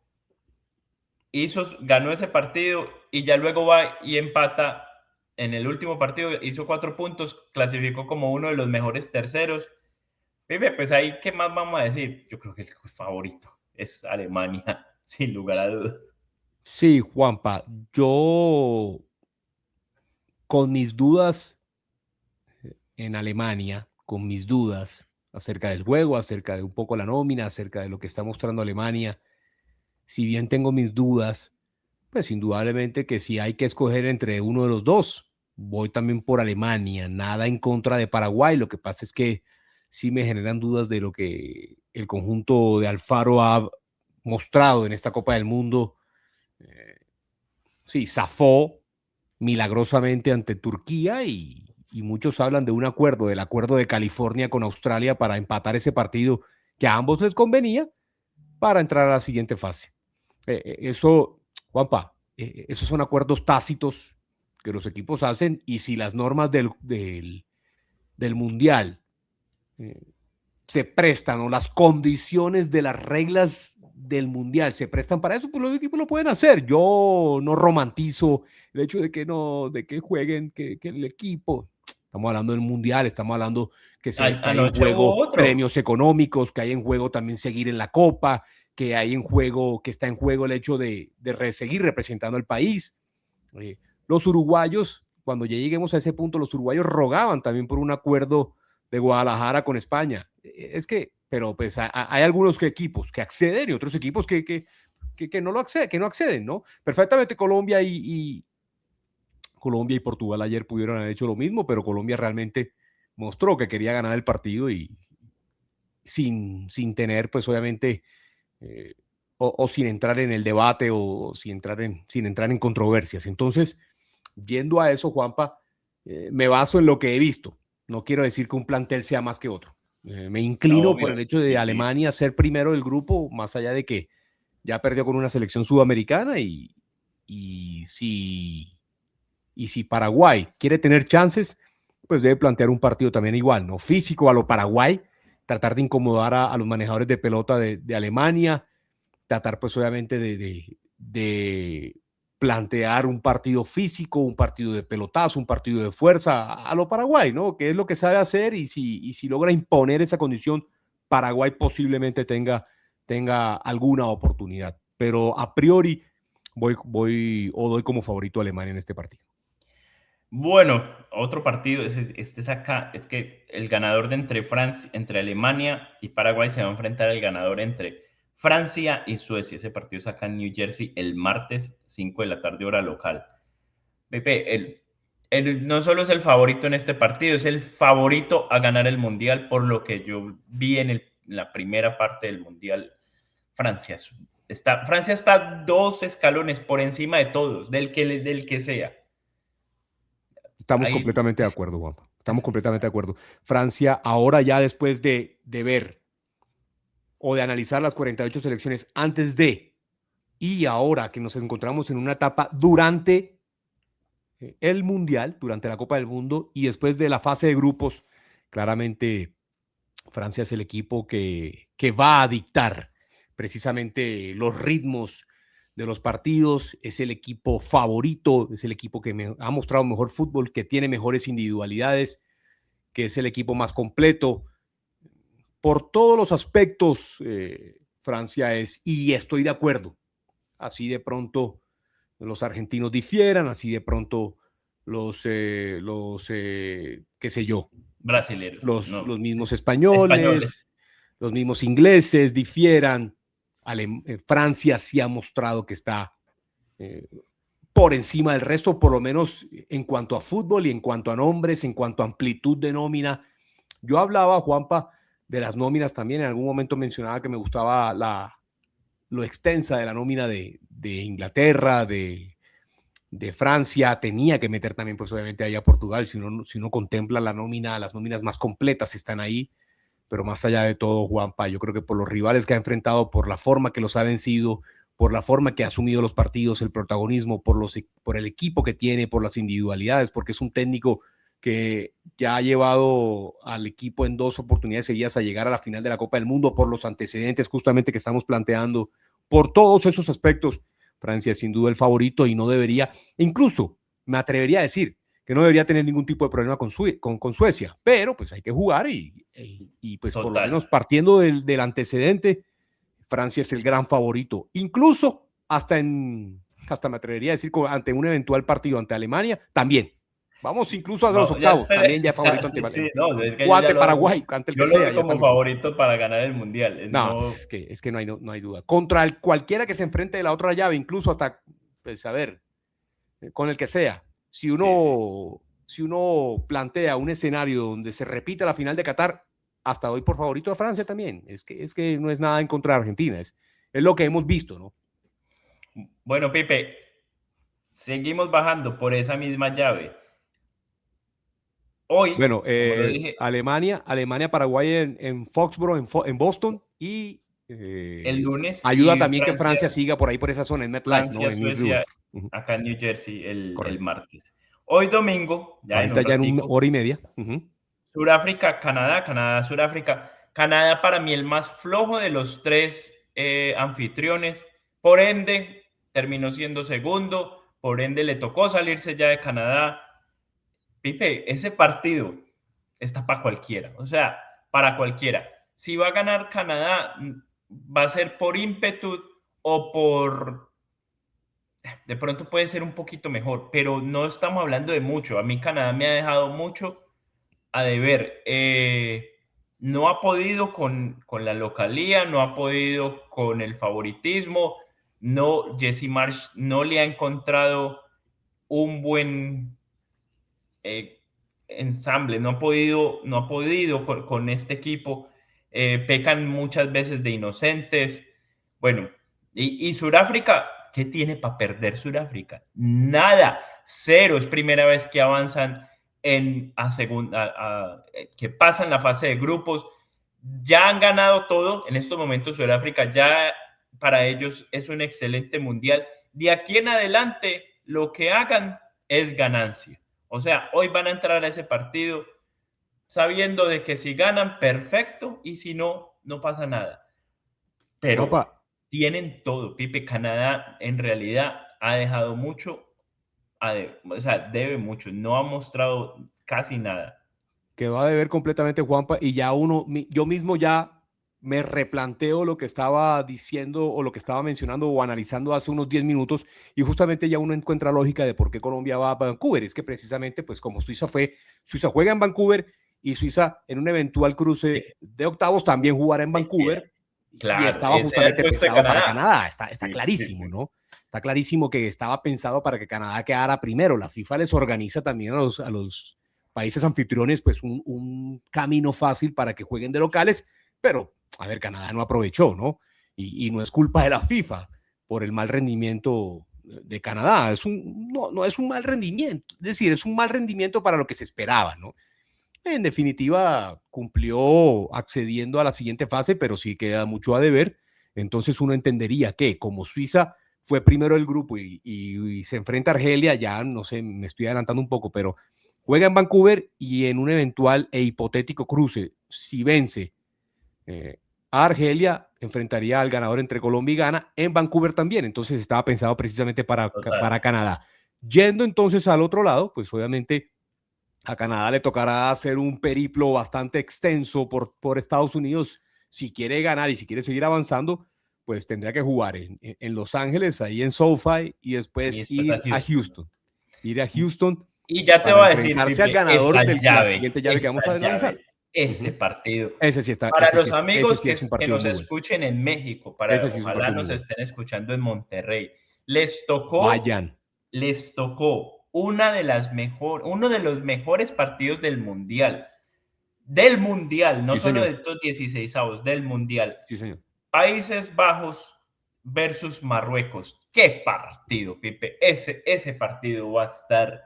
ganó ese partido y ya luego va y empata en el último partido, hizo 4 puntos, clasificó como uno de los mejores terceros. Pipe, pues ahí, ¿qué más vamos a decir? Yo creo que el favorito es Alemania, sin lugar a dudas. Sí, Juanpa, yo con mis dudas en Alemania, con mis dudas acerca del juego, acerca de un poco la nómina, acerca de lo que está mostrando Alemania, si bien tengo mis dudas, pues indudablemente que si hay que escoger entre uno de los dos, voy también por Alemania, nada en contra de Paraguay, lo que pasa es que sí me generan dudas de lo que el conjunto de Alfaro ha mostrado en esta Copa del Mundo. Sí, zafó milagrosamente ante Turquía y muchos hablan de un acuerdo, del acuerdo de California con Australia para empatar ese partido que a ambos les convenía para entrar a la siguiente fase. Eso, Juanpa, esos son acuerdos tácitos que los equipos hacen y si las normas del Mundial se prestan o las condiciones de las reglas del Mundial se prestan para eso, pues los equipos lo pueden hacer. Yo no romantizo el hecho de que jueguen, que el equipo. Estamos hablando del Mundial, estamos hablando que hay en Anoche hubo juego otro. premios económicos, que hay en juego también seguir en la Copa, que hay en juego, que está en juego el hecho de seguir representando al país. Los uruguayos, cuando ya lleguemos a ese punto, los uruguayos rogaban también por un acuerdo de Guadalajara con España. Es que, pero pues hay algunos equipos que acceden y otros equipos que no acceden, ¿no? Perfectamente Colombia y Portugal ayer pudieron haber hecho lo mismo, pero Colombia realmente mostró que quería ganar el partido y sin tener, pues obviamente, o sin entrar en el debate o sin entrar en controversias. Entonces, yendo a eso, Juanpa, me baso en lo que he visto. No quiero decir que un plantel sea más que otro. Me inclino por Obvio, el hecho de sí, sí. Alemania ser primero del grupo, más allá de que ya perdió con una selección sudamericana y si Paraguay quiere tener chances, pues debe plantear un partido también igual, ¿no? Físico a lo Paraguay, tratar de incomodar a los manejadores de pelota de Alemania, tratar pues obviamente de plantear un partido físico, un partido de pelotazo, un partido de fuerza a lo Paraguay, ¿no? Que es lo que sabe hacer y si logra imponer esa condición, Paraguay posiblemente tenga alguna oportunidad. Pero a priori voy o doy como favorito a Alemania en este partido. Bueno, otro partido, este es acá, es que el ganador de entre Alemania y Paraguay se va a enfrentar al ganador entre Francia y Suecia. Ese partido es acá en New Jersey el martes, 5 de la tarde, hora local. Pepe, no solo es el favorito en este partido, es el favorito a ganar el Mundial, por lo que yo vi en la primera parte del Mundial. Francia está 2 escalones por encima de todos, del que sea. Estamos Ahí, completamente de acuerdo, Juanpa. Estamos completamente de acuerdo. Francia, ahora ya después de ver o de analizar las 48 selecciones antes de y ahora que nos encontramos en una etapa durante el Mundial, durante la Copa del Mundo y después de la fase de grupos, claramente Francia es el equipo que va a dictar precisamente los ritmos de los partidos, es el equipo favorito, es el equipo que ha mostrado mejor fútbol, que tiene mejores individualidades, que es el equipo más completo. Por todos los aspectos, Francia es, y estoy de acuerdo, así de pronto los argentinos difieran, así de pronto qué sé yo, brasileros, los no, mismos españoles, españoles. los mismos ingleses difieran. Francia sí ha mostrado que está eh, por encima del resto, por lo menos en cuanto a fútbol y en cuanto a nombres, en cuanto a amplitud de nómina. Yo hablaba, Juanpa, de las nóminas también. En algún momento mencionaba que me gustaba lo extensa de la nómina de Inglaterra, de Francia. Tenía que meter también, pues obviamente, ahí a Portugal. Si uno contempla la nómina, las nóminas más completas están ahí. Pero más allá de todo, Juanpa, yo creo que por los rivales que ha enfrentado, por la forma que los ha vencido, por la forma que ha asumido los partidos, el protagonismo, por el equipo que tiene, por las individualidades, porque es un técnico que ya ha llevado al equipo en 2 oportunidades seguidas a llegar a la final de la Copa del Mundo, por los antecedentes justamente que estamos planteando, por todos esos aspectos. Francia es sin duda el favorito y no debería, incluso me atrevería a decir, que no debería tener ningún tipo de problema con Suecia, pero pues hay que jugar y pues por lo Total. menos partiendo del antecedente, Francia es el gran favorito, incluso hasta me atrevería a decir ante un eventual partido ante Alemania, también. Vamos incluso a los No, ya octavos, espere. también ya favorito ante Sí, sí, Alemania. no, es que O ante Paraguay, ante el que yo lo sea, veo ya está como mejor. favorito para ganar el mundial. No, pues es que no hay duda. Contra cualquiera que se enfrente de la otra llave, incluso hasta, pues a ver, con el que sea. Si Sí, sí. uno plantea un escenario donde se repita la final de Qatar, hasta doy por favorito a Francia también. Es que no es nada en contra de Argentina, es lo que hemos visto, ¿no? Bueno, Pipe, seguimos bajando por esa misma llave. Hoy, Bueno, como lo dije, Alemania, Paraguay en Foxborough, en Boston, y el lunes ayuda y también que Francia siga por ahí por esa zona, en MetLife, ¿no? En East River. Suecia, acá en New Jersey el Correcto. martes. Hoy domingo, ya en Ahorita un ya en una ratico, hora y media. Sudáfrica, Canadá, Canadá, Sudáfrica. Canadá para mí el más flojo de los 3 anfitriones. Por ende, terminó siendo segundo. Por ende, le tocó salirse ya de Canadá. Pipe, ese partido está para cualquiera, o sea, para cualquiera. Si va a ganar Canadá, va a ser por ímpetu o por... De pronto puede ser un poquito mejor, pero no estamos hablando de mucho. A mí Canadá me ha dejado mucho a deber. No ha podido con la localía, no ha podido con el favoritismo. No, Jesse Marsh no le ha encontrado un buen ensamble, no ha podido con este equipo. Pecan muchas veces de inocentes. Bueno, y Sudáfrica, ¿qué tiene para perder Sudáfrica? Nada, cero. Es primera vez que avanzan a segunda, que pasan la fase de grupos. Ya han ganado todo. En estos momentos Sudáfrica ya para ellos es un excelente mundial. De aquí en adelante, lo que hagan es ganancia. O sea, hoy van a entrar a ese partido sabiendo de que si ganan, perfecto, y si no, no pasa nada. Pero Juanpa, tienen todo. Pipe, Canadá en realidad ha dejado mucho, o sea, debe mucho, no ha mostrado casi nada. que va a deber completamente Juanpa y ya yo mismo ya me replanteo lo que estaba diciendo o lo que estaba mencionando o analizando hace unos 10 minutos y justamente ya uno encuentra lógica de por qué Colombia va a Vancouver. Es que precisamente, pues como Suiza juega en Vancouver y Suiza en un eventual Sí, cruce de octavos también jugará en Vancouver y claro, estaba ese era el justamente puesto de pensado para Canadá. Canadá. Está Sí, sí, clarísimo, sí. ¿no? Está clarísimo que estaba pensado para que Canadá quedara primero. La FIFA les organiza también a los países anfitriones pues un camino fácil para que jueguen de locales, pero a ver, Canadá no aprovechó, ¿no? Y no es culpa de la FIFA por el mal rendimiento de Canadá, no es un mal rendimiento, es decir, es un mal rendimiento para lo que se esperaba, ¿no? En definitiva, cumplió accediendo a la siguiente fase, pero sí queda mucho a deber. Entonces uno entendería que como Suiza fue primero del grupo y se enfrenta a Argelia, ya no sé, me estoy adelantando un poco, pero juega en Vancouver y en un eventual e hipotético cruce, si vence a Argelia, enfrentaría al ganador entre Colombia y Ghana en Vancouver también. Entonces estaba pensado precisamente Total. para Canadá. Yendo entonces al otro lado, pues obviamente a Canadá le tocará hacer un periplo bastante extenso por Estados Unidos. Si quiere ganar y si quiere seguir avanzando, pues tendría que jugar en Los Ángeles, ahí en SoFi, y Y después después a ir a Houston. Houston. Ir a Houston Y ya te para voy a decir, enfrentarse al Pipe, ganador de la siguiente llave que vamos a analizar. ese Ujú. partido. Para los Ese amigos sí es un que partido nos muy bueno. escuchen en México, Ese sí es un ojalá partido muy nos bueno. estén escuchando en Monterrey, les tocó, Vayan. les tocó uno de los mejores partidos del mundial, no Sí, solo de señor. estos 16 avos, del mundial. Sí, señor. Países Bajos versus Marruecos. ¿Qué partido, Pipe? Ese partido va a estar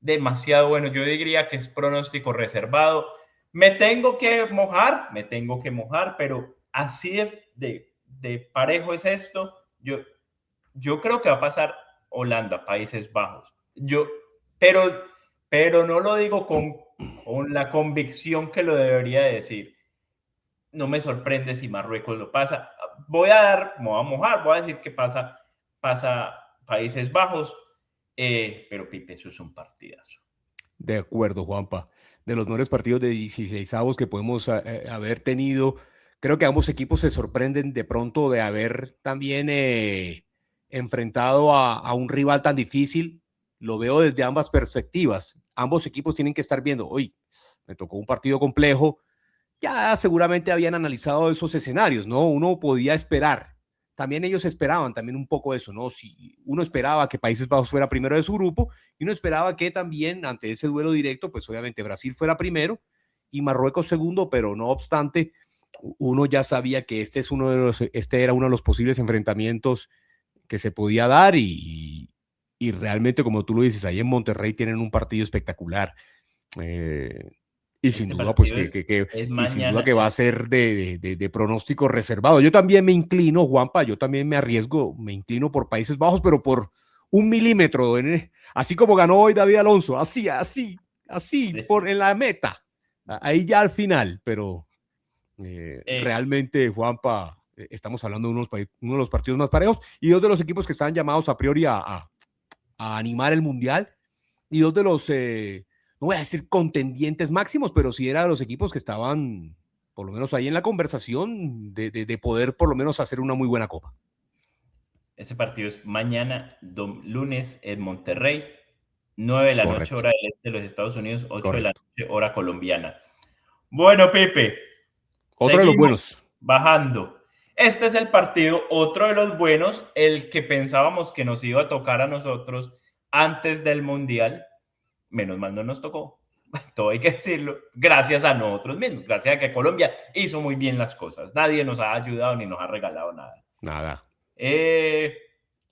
demasiado bueno. Yo diría que es pronóstico reservado. Me tengo que mojar, pero así de parejo es esto. Yo creo que va a pasar Holanda, Países Bajos. Pero, pero no lo digo con la convicción que lo debería decir. No me sorprende si Marruecos lo pasa. Me voy a mojar, voy a decir que pasa Países Bajos, pero Pipe, eso es un partidazo. De acuerdo, Juanpa. De los mejores partidos de 16 que podemos haber tenido, creo que ambos equipos se sorprenden de pronto de haber también enfrentado a un rival tan difícil. Lo veo desde ambas perspectivas. Ambos equipos tienen que estar viendo, hoy me tocó un partido complejo, ya seguramente habían analizado esos escenarios, ¿no? Uno podía esperar. También ellos esperaban también un poco eso, ¿no? Si uno esperaba que Países Bajos fuera primero de su grupo y uno esperaba que también ante ese duelo directo, pues obviamente Brasil fuera primero y Marruecos segundo, pero no obstante, uno ya sabía que este era uno de los posibles enfrentamientos que se podía dar y realmente, como tú lo dices, ahí en Monterrey tienen un partido espectacular. Eh, y sin Este duda, pues partido es y sin duda mañana, que va a ser de pronóstico reservado. Yo también me inclino, Juanpa, yo también me arriesgo, me inclino por Países Bajos, pero por 1 milímetro, así como ganó hoy David Alonso, así, sí. en la meta, ahí ya al final, pero Eh, realmente, Juanpa, estamos hablando de uno de los partidos más parejos y dos de los equipos que están llamados a priori a animar el Mundial y dos de los no voy a decir contendientes máximos, pero sí era de los equipos que estaban por lo menos ahí en la conversación de poder por lo menos hacer una muy buena copa. Ese partido es mañana, lunes, en Monterrey, 9 de la noche, Correcto, hora del este de los Estados Unidos, 8 de la correcto. noche, hora colombiana. Bueno, Pipe, Otro de los seguimos buenos. bajando. Este es el partido, otro de los buenos, el que pensábamos que nos iba a tocar a nosotros antes del Mundial. Menos mal no nos tocó, todo hay que decirlo, gracias a nosotros mismos, gracias a que Colombia hizo muy bien las cosas. Nadie nos ha ayudado ni nos ha regalado nada. Nada.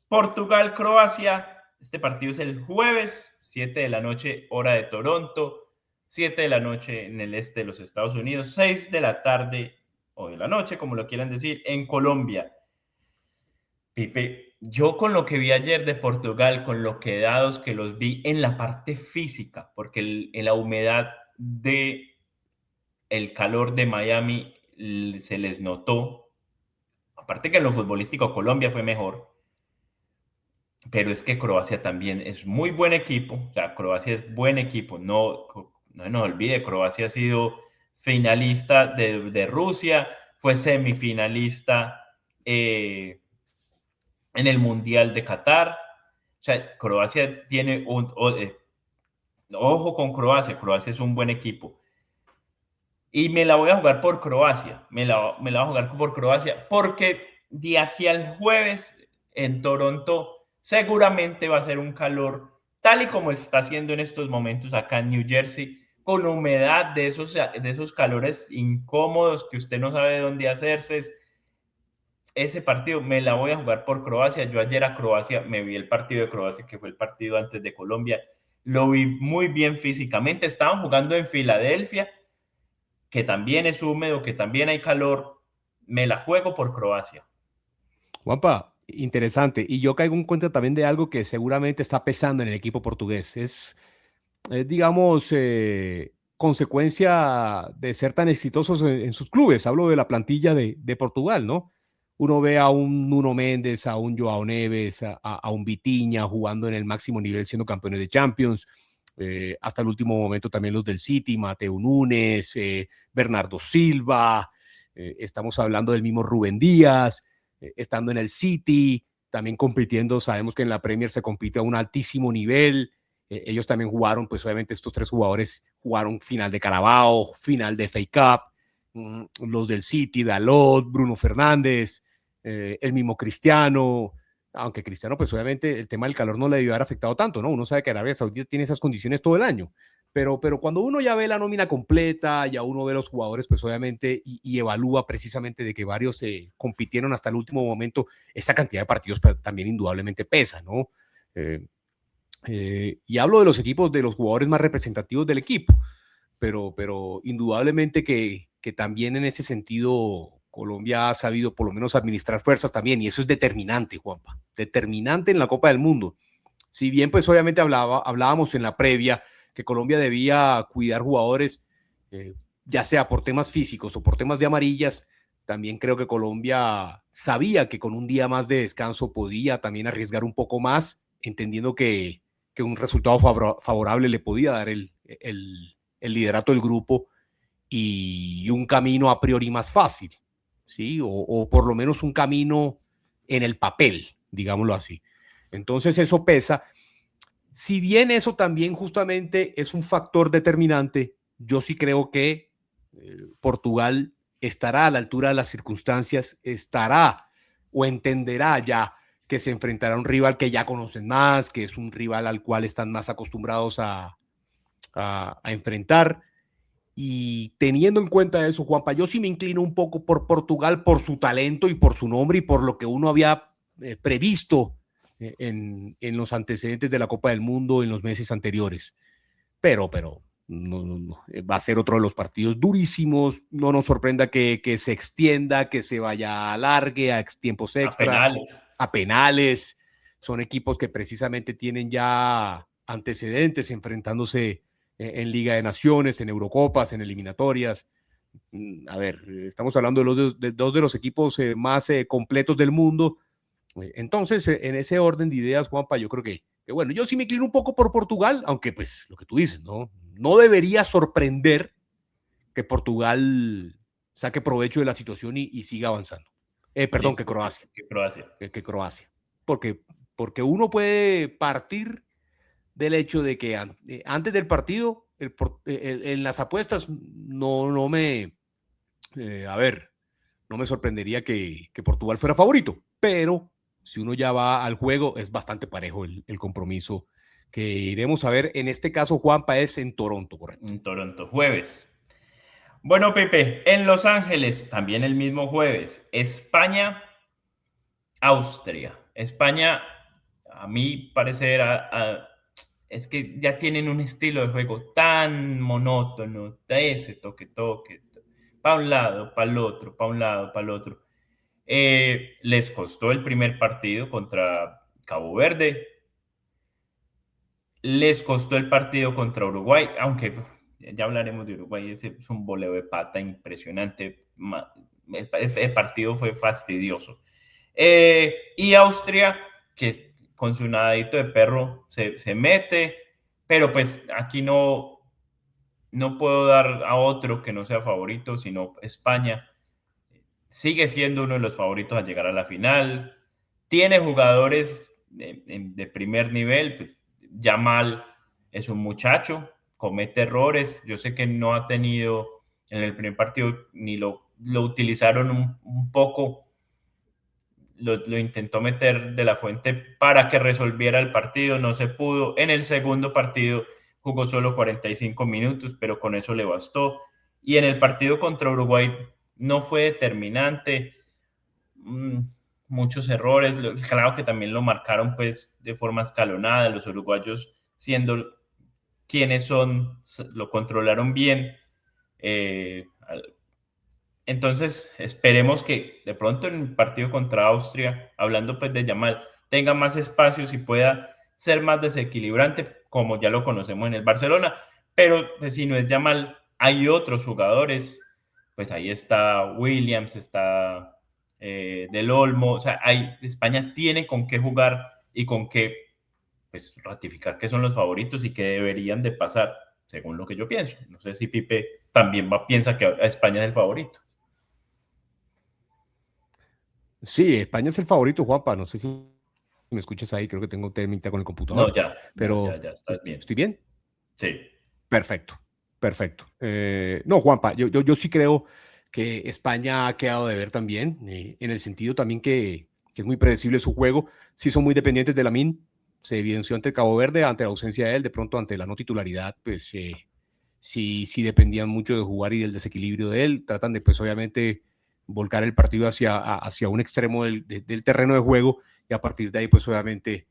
Portugal-Croacia, este partido es el jueves, 7 de la noche, hora de Toronto, 7 de la noche en el este de los Estados Unidos, 6 de la tarde o de la noche, como lo quieran decir, en Colombia. Pipe, yo con lo que vi ayer de Portugal, con lo que dados que los vi en la parte física, porque en la humedad de el calor de Miami se les notó, aparte que en lo futbolístico Colombia fue mejor, pero es que Croacia también es muy buen equipo, o sea, Croacia es buen equipo, no nos olvide, Croacia ha sido finalista de Rusia, fue semifinalista en el Mundial de Qatar, o sea, Croacia tiene ojo con Croacia, Croacia es un buen equipo. Y me la voy a jugar por Croacia, me la voy a jugar por Croacia, porque de aquí al jueves en Toronto seguramente va a ser un calor tal y como está haciendo en estos momentos acá en New Jersey, con humedad de esos calores incómodos que usted no sabe dónde hacerse. Ese partido me la voy a jugar por Croacia. Yo ayer a Croacia me vi el partido de Croacia, que fue el partido antes de Colombia. Lo vi muy bien físicamente. Estaban jugando en Filadelfia, que también es húmedo, que también hay calor. Me la juego por Croacia. Juanpa, interesante. Y yo caigo en cuenta también de algo que seguramente está pesando en el equipo portugués. Digamos, consecuencia de ser tan exitosos en sus clubes. Hablo de la plantilla de Portugal, ¿no? Uno ve a un Nuno Méndez, a un Joao Neves, a un Vitinha jugando en el máximo nivel, siendo campeones de Champions. Hasta el último momento también los del City, Mateo Núñez, Bernardo Silva. Estamos hablando del mismo Rubén Díaz, estando en el City, también compitiendo. Sabemos que en la Premier se compite a un altísimo nivel. Ellos también jugaron, pues obviamente estos tres jugadores jugaron final de Carabao, final de FA Cup, los del City, Dalot, Bruno Fernández, el mismo Cristiano, aunque Cristiano, pues obviamente el tema del calor no le debió haber afectado tanto, ¿no? Uno sabe que Arabia Saudita tiene esas condiciones todo el año, pero cuando uno ya ve la nómina completa, ya uno ve los jugadores, pues obviamente, y evalúa precisamente de que varios compitieron hasta el último momento, esa cantidad de partidos también indudablemente pesa, ¿no? Y hablo de los equipos, de los jugadores más representativos del equipo, pero indudablemente que también en ese sentido Colombia ha sabido por lo menos administrar fuerzas también, y eso es determinante, Juanpa, determinante en la Copa del Mundo. Si bien pues obviamente hablábamos en la previa que Colombia debía cuidar jugadores, ya sea por temas físicos o por temas de amarillas, también creo que Colombia sabía que con un día más de descanso podía también arriesgar un poco más, entendiendo que un resultado favorable le podía dar el liderato del grupo y un camino a priori más fácil, ¿sí? O por lo menos un camino en el papel, digámoslo así. Entonces eso pesa. Si bien eso también justamente es un factor determinante, yo sí creo que Portugal estará a la altura de las circunstancias, estará o entenderá ya que se enfrentará a un rival que ya conocen más, que es un rival al cual están más acostumbrados a enfrentar. Y teniendo en cuenta eso, Juanpa, yo sí me inclino un poco por Portugal, por su talento y por su nombre y por lo que uno había previsto en los antecedentes de la Copa del Mundo en los meses anteriores. Pero no, va a ser otro de los partidos durísimos. No nos sorprenda que se extienda, que se vaya a alargue, a tiempos extra, a penales. Son equipos que precisamente tienen ya antecedentes enfrentándose en Liga de Naciones, en Eurocopas, en eliminatorias. A ver, estamos hablando de dos de los equipos más completos del mundo. Entonces, en ese orden de ideas, Juanpa, yo creo que bueno, yo sí me inclino un poco por Portugal, aunque pues lo que tú dices, ¿no? no debería sorprender que Portugal saque provecho de la situación y siga avanzando. Perdón, Listo, que Croacia. que Croacia. Que Croacia. Porque uno puede partir del hecho de que antes del partido, en las apuestas, no me, no me sorprendería que Portugal fuera favorito, pero si uno ya va al juego, es bastante parejo el compromiso que iremos a ver. En este caso, Juanpa, es en Toronto, correcto. En Toronto, jueves. Bueno, Pepe, en Los Ángeles, también el mismo jueves, España, Austria. España, a mi parecer, es que ya tienen un estilo de juego tan monótono, de ese toque, para un lado, para el otro, para un lado, para el otro. Les costó el primer partido contra Cabo Verde, les costó el partido contra Uruguay, aunque ya hablaremos de Uruguay, ese es un voleo de pata impresionante, el partido fue fastidioso. Y Austria, que con su nadadito de perro se mete, pero pues aquí no puedo dar a otro que no sea favorito, sino España. Sigue siendo uno de los favoritos a llegar a la final. Tiene jugadores de primer nivel, pues Yamal es un muchacho, comete errores. Yo sé que no ha tenido en el primer partido ni lo utilizaron un poco, lo intentó meter de la Fuente para que resolviera el partido, no se pudo. En el segundo partido jugó solo 45 minutos, pero con eso le bastó. Y en el partido contra Uruguay no fue determinante, muchos errores, claro que también lo marcaron pues de forma escalonada, los uruguayos siendo quienes son, lo controlaron bien. Eh, entonces, esperemos que de pronto en el partido contra Austria, hablando pues de Yamal, tenga más espacios y pueda ser más desequilibrante, como ya lo conocemos en el Barcelona. Pero pues, si no es Yamal, hay otros jugadores, pues ahí está Williams, está Del Olmo, o sea, España tiene con qué jugar y con qué pues, ratificar que son los favoritos y que deberían de pasar, según lo que yo pienso. No sé si Pipe también piensa que España es el favorito. Sí, España es el favorito, Juanpa. No sé si me escuchas ahí, creo que tengo técnica con el No, computador, ya pero estás bien. ¿estoy bien? Sí. Perfecto, perfecto. No, Juanpa, yo sí creo que España ha quedado de ver también, en el sentido también que es muy predecible su juego. Sí son muy dependientes de Lamine. Se evidenció ante Cabo Verde, ante la ausencia de él, de pronto ante la no titularidad, pues sí dependían mucho de jugar y del desequilibrio de él. Tratan de, pues obviamente, volcar el partido hacia un extremo del terreno de juego y a partir de ahí, pues obviamente,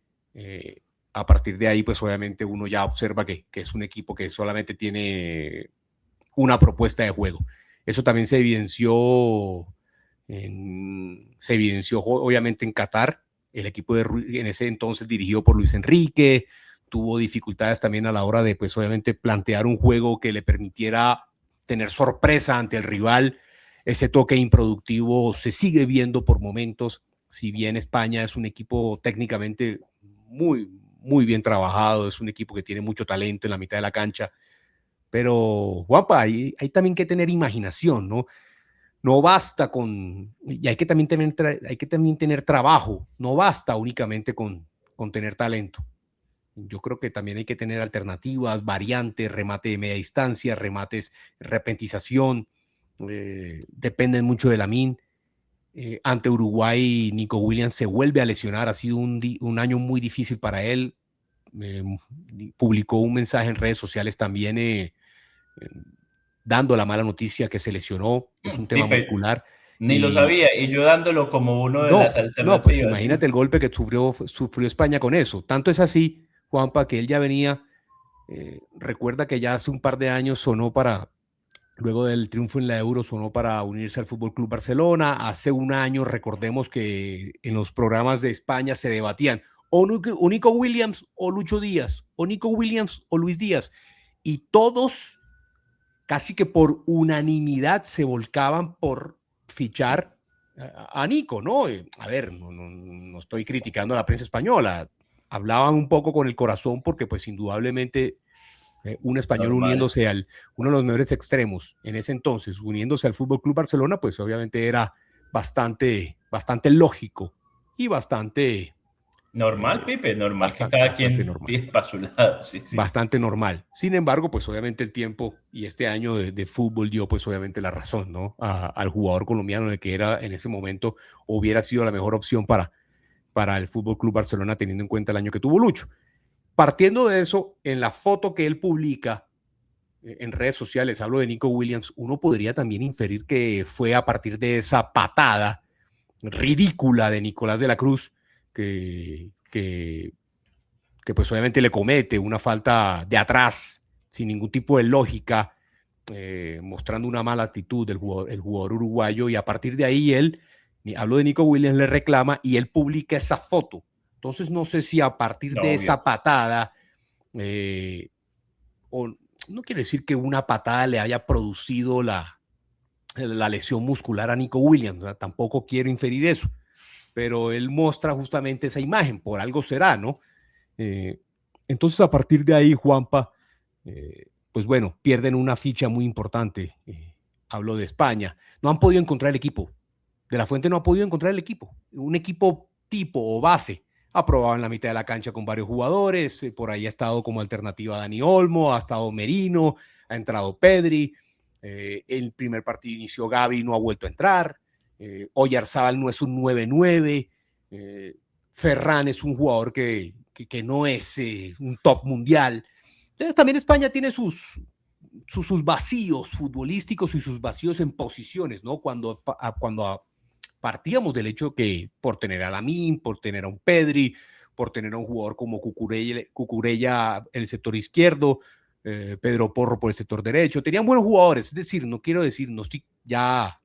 uno ya observa que es un equipo que solamente tiene una propuesta de juego. Eso también se evidenció obviamente en Qatar. El equipo en ese entonces dirigido por Luis Enrique tuvo dificultades también a la hora de, pues obviamente, plantear un juego que le permitiera tener sorpresa ante el rival. Ese toque improductivo se sigue viendo por momentos, si bien España es un equipo técnicamente muy, muy bien trabajado, es un equipo que tiene mucho talento en la mitad de la cancha, pero Juanpa, hay también que tener imaginación, ¿no? No basta y hay que también tener trabajo, no basta únicamente con tener talento. Yo creo que también hay que tener alternativas, variantes, remate de media distancia, remates, repentización, dependen mucho de Lamine. Ante Uruguay, Nico Williams se vuelve a lesionar, ha sido un año muy difícil para él. Publicó un mensaje en redes sociales también dando la mala noticia que se lesionó, es un tema Pipe, muscular. ni lo Y sabía, y yo dándolo como uno de las no, pues alternativas. imagínate el golpe que sufrió España con eso. Tanto es así, Juanpa, que él ya venía, recuerda que ya hace un par de años luego del triunfo en la Euro, sonó para unirse al Fútbol Club Barcelona. Hace un año, recordemos que en los programas de España se debatían o Nico Williams o Lucho Díaz, o Nico Williams o Luis Díaz. Y todos, casi que por unanimidad, se volcaban por fichar a Nico, ¿no? A ver, no estoy criticando a la prensa española. Hablaban un poco con el corazón porque, pues, indudablemente Un español Normal. uno de los mejores extremos en ese entonces, uniéndose al Fútbol Club Barcelona, pues obviamente era bastante lógico y Normal, Pipe, normal que cada bastante quien normal. tire para su lado, sí, sí. Bastante normal. Sin embargo, pues obviamente el tiempo y este año de fútbol dio pues obviamente la razón, ¿no? Al jugador colombiano en el que era en ese momento hubiera sido la mejor opción para el Fútbol Club Barcelona teniendo en cuenta el año que tuvo Lucho. Partiendo de eso, en la foto que él publica en redes sociales, hablo de Nico Williams, uno podría también inferir que fue a partir de esa patada ridícula de Nicolás de la Cruz que pues obviamente le comete una falta de atrás sin ningún tipo de lógica, mostrando una mala actitud del el jugador uruguayo y a partir de ahí él, hablo de Nico Williams, le reclama y él publica esa foto. Entonces no sé si a partir de Obvio. esa patada, o no quiere decir que una patada le haya producido la lesión muscular a Nico Williams, ¿no? Tampoco quiero inferir eso, pero él muestra justamente esa imagen, por algo será, ¿no? Eh, entonces, a partir de ahí, Juanpa, pues bueno, pierden una ficha muy importante. Hablo de España. No han podido encontrar el equipo. De la Fuente no ha podido encontrar el equipo. Un equipo tipo o base. Ha probado en la mitad de la cancha con varios jugadores. Por ahí ha estado como alternativa Dani Olmo, ha estado Merino, ha entrado Pedri. El primer partido inició Gavi, no ha vuelto a entrar. Oyarzabal no es un 9-9. Ferran es un jugador que no es un top mundial. Entonces también España tiene sus vacíos futbolísticos y sus vacíos en posiciones, ¿no? Cuando partíamos del hecho que por tener a Lamine, por tener a un Pedri, por tener a un jugador como Cucurella en el sector izquierdo, Pedro Porro por el sector derecho, tenían buenos jugadores, es decir, no quiero decir, no estoy ya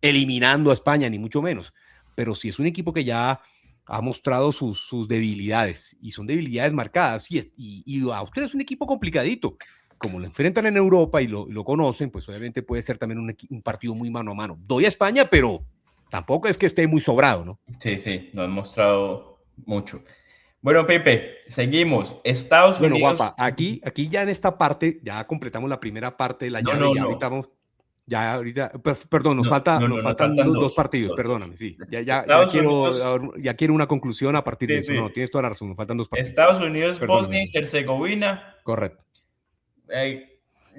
eliminando a España, ni mucho menos, pero sí es un equipo que ya ha mostrado sus debilidades y son debilidades marcadas. Y Austria es un equipo complicadito. Como lo enfrentan en Europa y lo conocen, pues obviamente puede ser también un partido muy mano a mano. Doy a España, pero tampoco es que esté muy sobrado, ¿no? Sí, sí, lo han mostrado mucho. Bueno, Pepe, seguimos. Estados Bueno, Unidos. guapa, aquí ya en esta parte, ya completamos la primera parte de la No, llave, no, ya no. ahorita vamos, ya ahorita, perdón, No, no, nos no, nos faltan faltan dos dos. partidos, Dos, dos. perdóname, sí, Estados Unidos. ya quiero una conclusión a partir de Sí, eso, no, sí. tienes toda la razón, nos faltan dos partidos, Estados Unidos, perdóname, Bosnia y Herzegovina. correcto,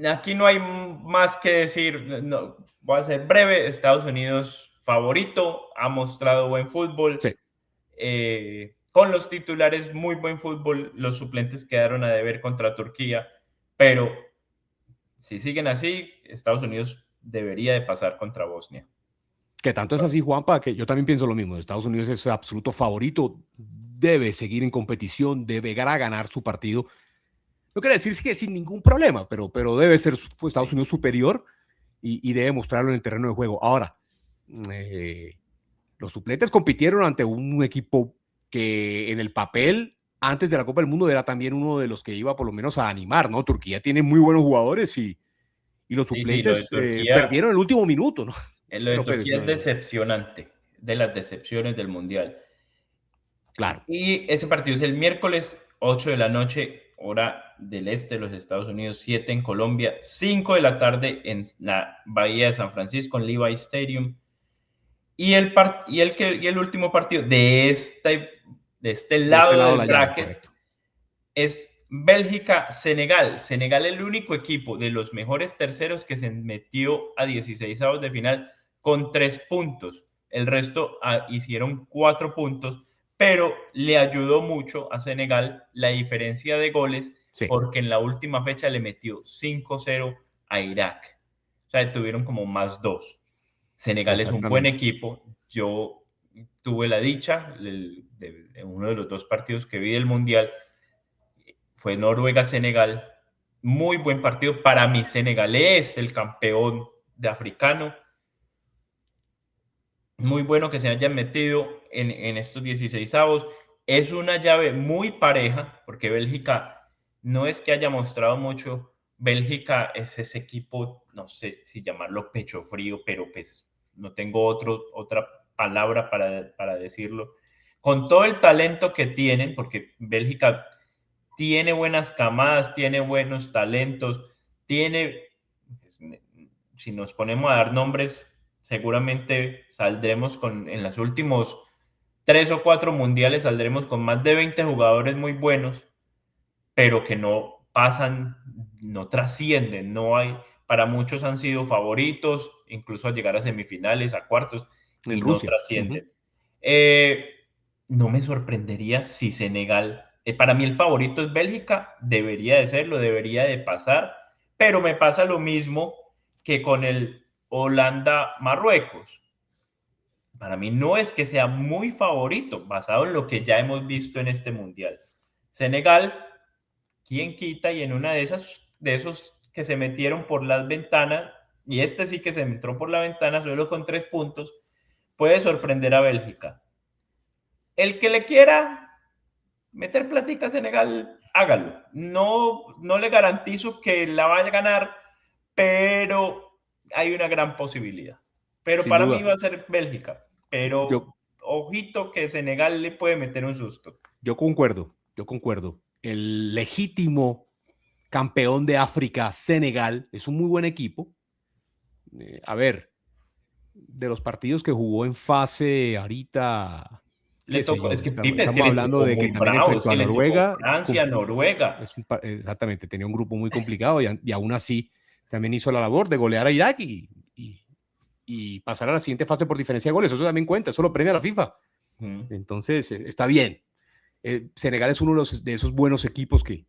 Aquí no hay más que decir. No, voy a ser breve. Estados Unidos favorito, ha mostrado buen fútbol. sí, Con los titulares, muy buen fútbol. Los suplentes quedaron a deber contra Turquía, pero si siguen así, Estados Unidos debería de pasar contra Bosnia. que tanto es así, Juanpa, que yo también pienso lo mismo, Estados Unidos es absoluto favorito, debe seguir en competición, debe ganar su partido, no quiere decir que sin ningún problema, pero debe ser Estados Sí. Unidos superior y debe mostrarlo en el terreno de juego. Ahora, los suplentes compitieron ante un equipo que en el papel, antes de la Copa del Mundo, era también uno de los que iba por lo menos a animar, ¿no? Turquía tiene muy buenos jugadores y los Sí, sí, lo de suplentes Turquía, perdieron el último minuto, ¿no? lo de Pero Turquía es decepcionante, de las decepciones del Mundial. claro, Y ese partido es el miércoles, 8 de la noche, hora del este de los Estados Unidos, 7 en Colombia, 5 de la tarde en la Bahía de San Francisco, en Levi Stadium. Y el último partido de este de ese lado lado del la llave, bracket correcto. es Bélgica-Senegal. Senegal, el único equipo de los mejores terceros que se metió a 16avos de final con 3 puntos. El resto hicieron 4 puntos, pero le ayudó mucho a Senegal la diferencia de goles Sí, porque en la última fecha le metió 5-0 a Irak. O sea, tuvieron como más 2. Senegal es un buen exactamente. equipo. Yo tuve la dicha de uno de los dos partidos que vi del Mundial fue Noruega-Senegal. Muy buen partido. Para mí, Senegal es el campeón de africano. Muy bueno que se hayan metido en estos 16avos. Es una llave muy pareja, porque Bélgica no es que haya mostrado mucho. Bélgica es ese equipo, no sé si llamarlo pecho frío, pero pues no tengo otra palabra para decirlo. Con todo el talento que tienen, porque Bélgica tiene buenas camadas, tiene buenos talentos, tiene, si nos ponemos a dar nombres, seguramente saldremos en los últimos 3 o 4 mundiales, saldremos con más de 20 jugadores muy buenos, pero que no pasan, no trascienden, no hay, para muchos han sido favoritos, incluso a llegar a semifinales, a cuartos, En y no Rusia. Ujú. trascienden. No me sorprendería si Senegal, para mí el favorito es Bélgica, debería de serlo, debería de pasar, pero me pasa lo mismo que con el Holanda-Marruecos. Para mí no es que sea muy favorito, basado en lo que ya hemos visto en este mundial. Senegal, quién quita, y en una de esos que se metieron por las ventanas, y este sí que se entró por la ventana solo con 3 puntos, puede sorprender a Bélgica. El que le quiera meter platica a Senegal, hágalo. No, no le garantizo que la vaya a ganar, pero hay una gran posibilidad. Pero Sin para mí duda. va a ser Bélgica. Yo, Pero ojito que Senegal le puede meter un susto. yo concuerdo, yo concuerdo. El legítimo campeón de África, Senegal, es un muy buen equipo. A ver, de los partidos que jugó en fase ahorita, Le qué sé tocó, yo, es que estamos, Pipe, es que estamos le hablando tocó de que muy también bravo, es enfrentó a que le tocó Noruega. Francia, Noruega. Exactamente, tenía un grupo muy complicado y aún así también hizo la labor de golear a Irak y pasar a la siguiente fase por diferencia de goles. Eso también cuenta, eso lo premia la FIFA. Entonces, está bien. Senegal es uno de esos buenos equipos que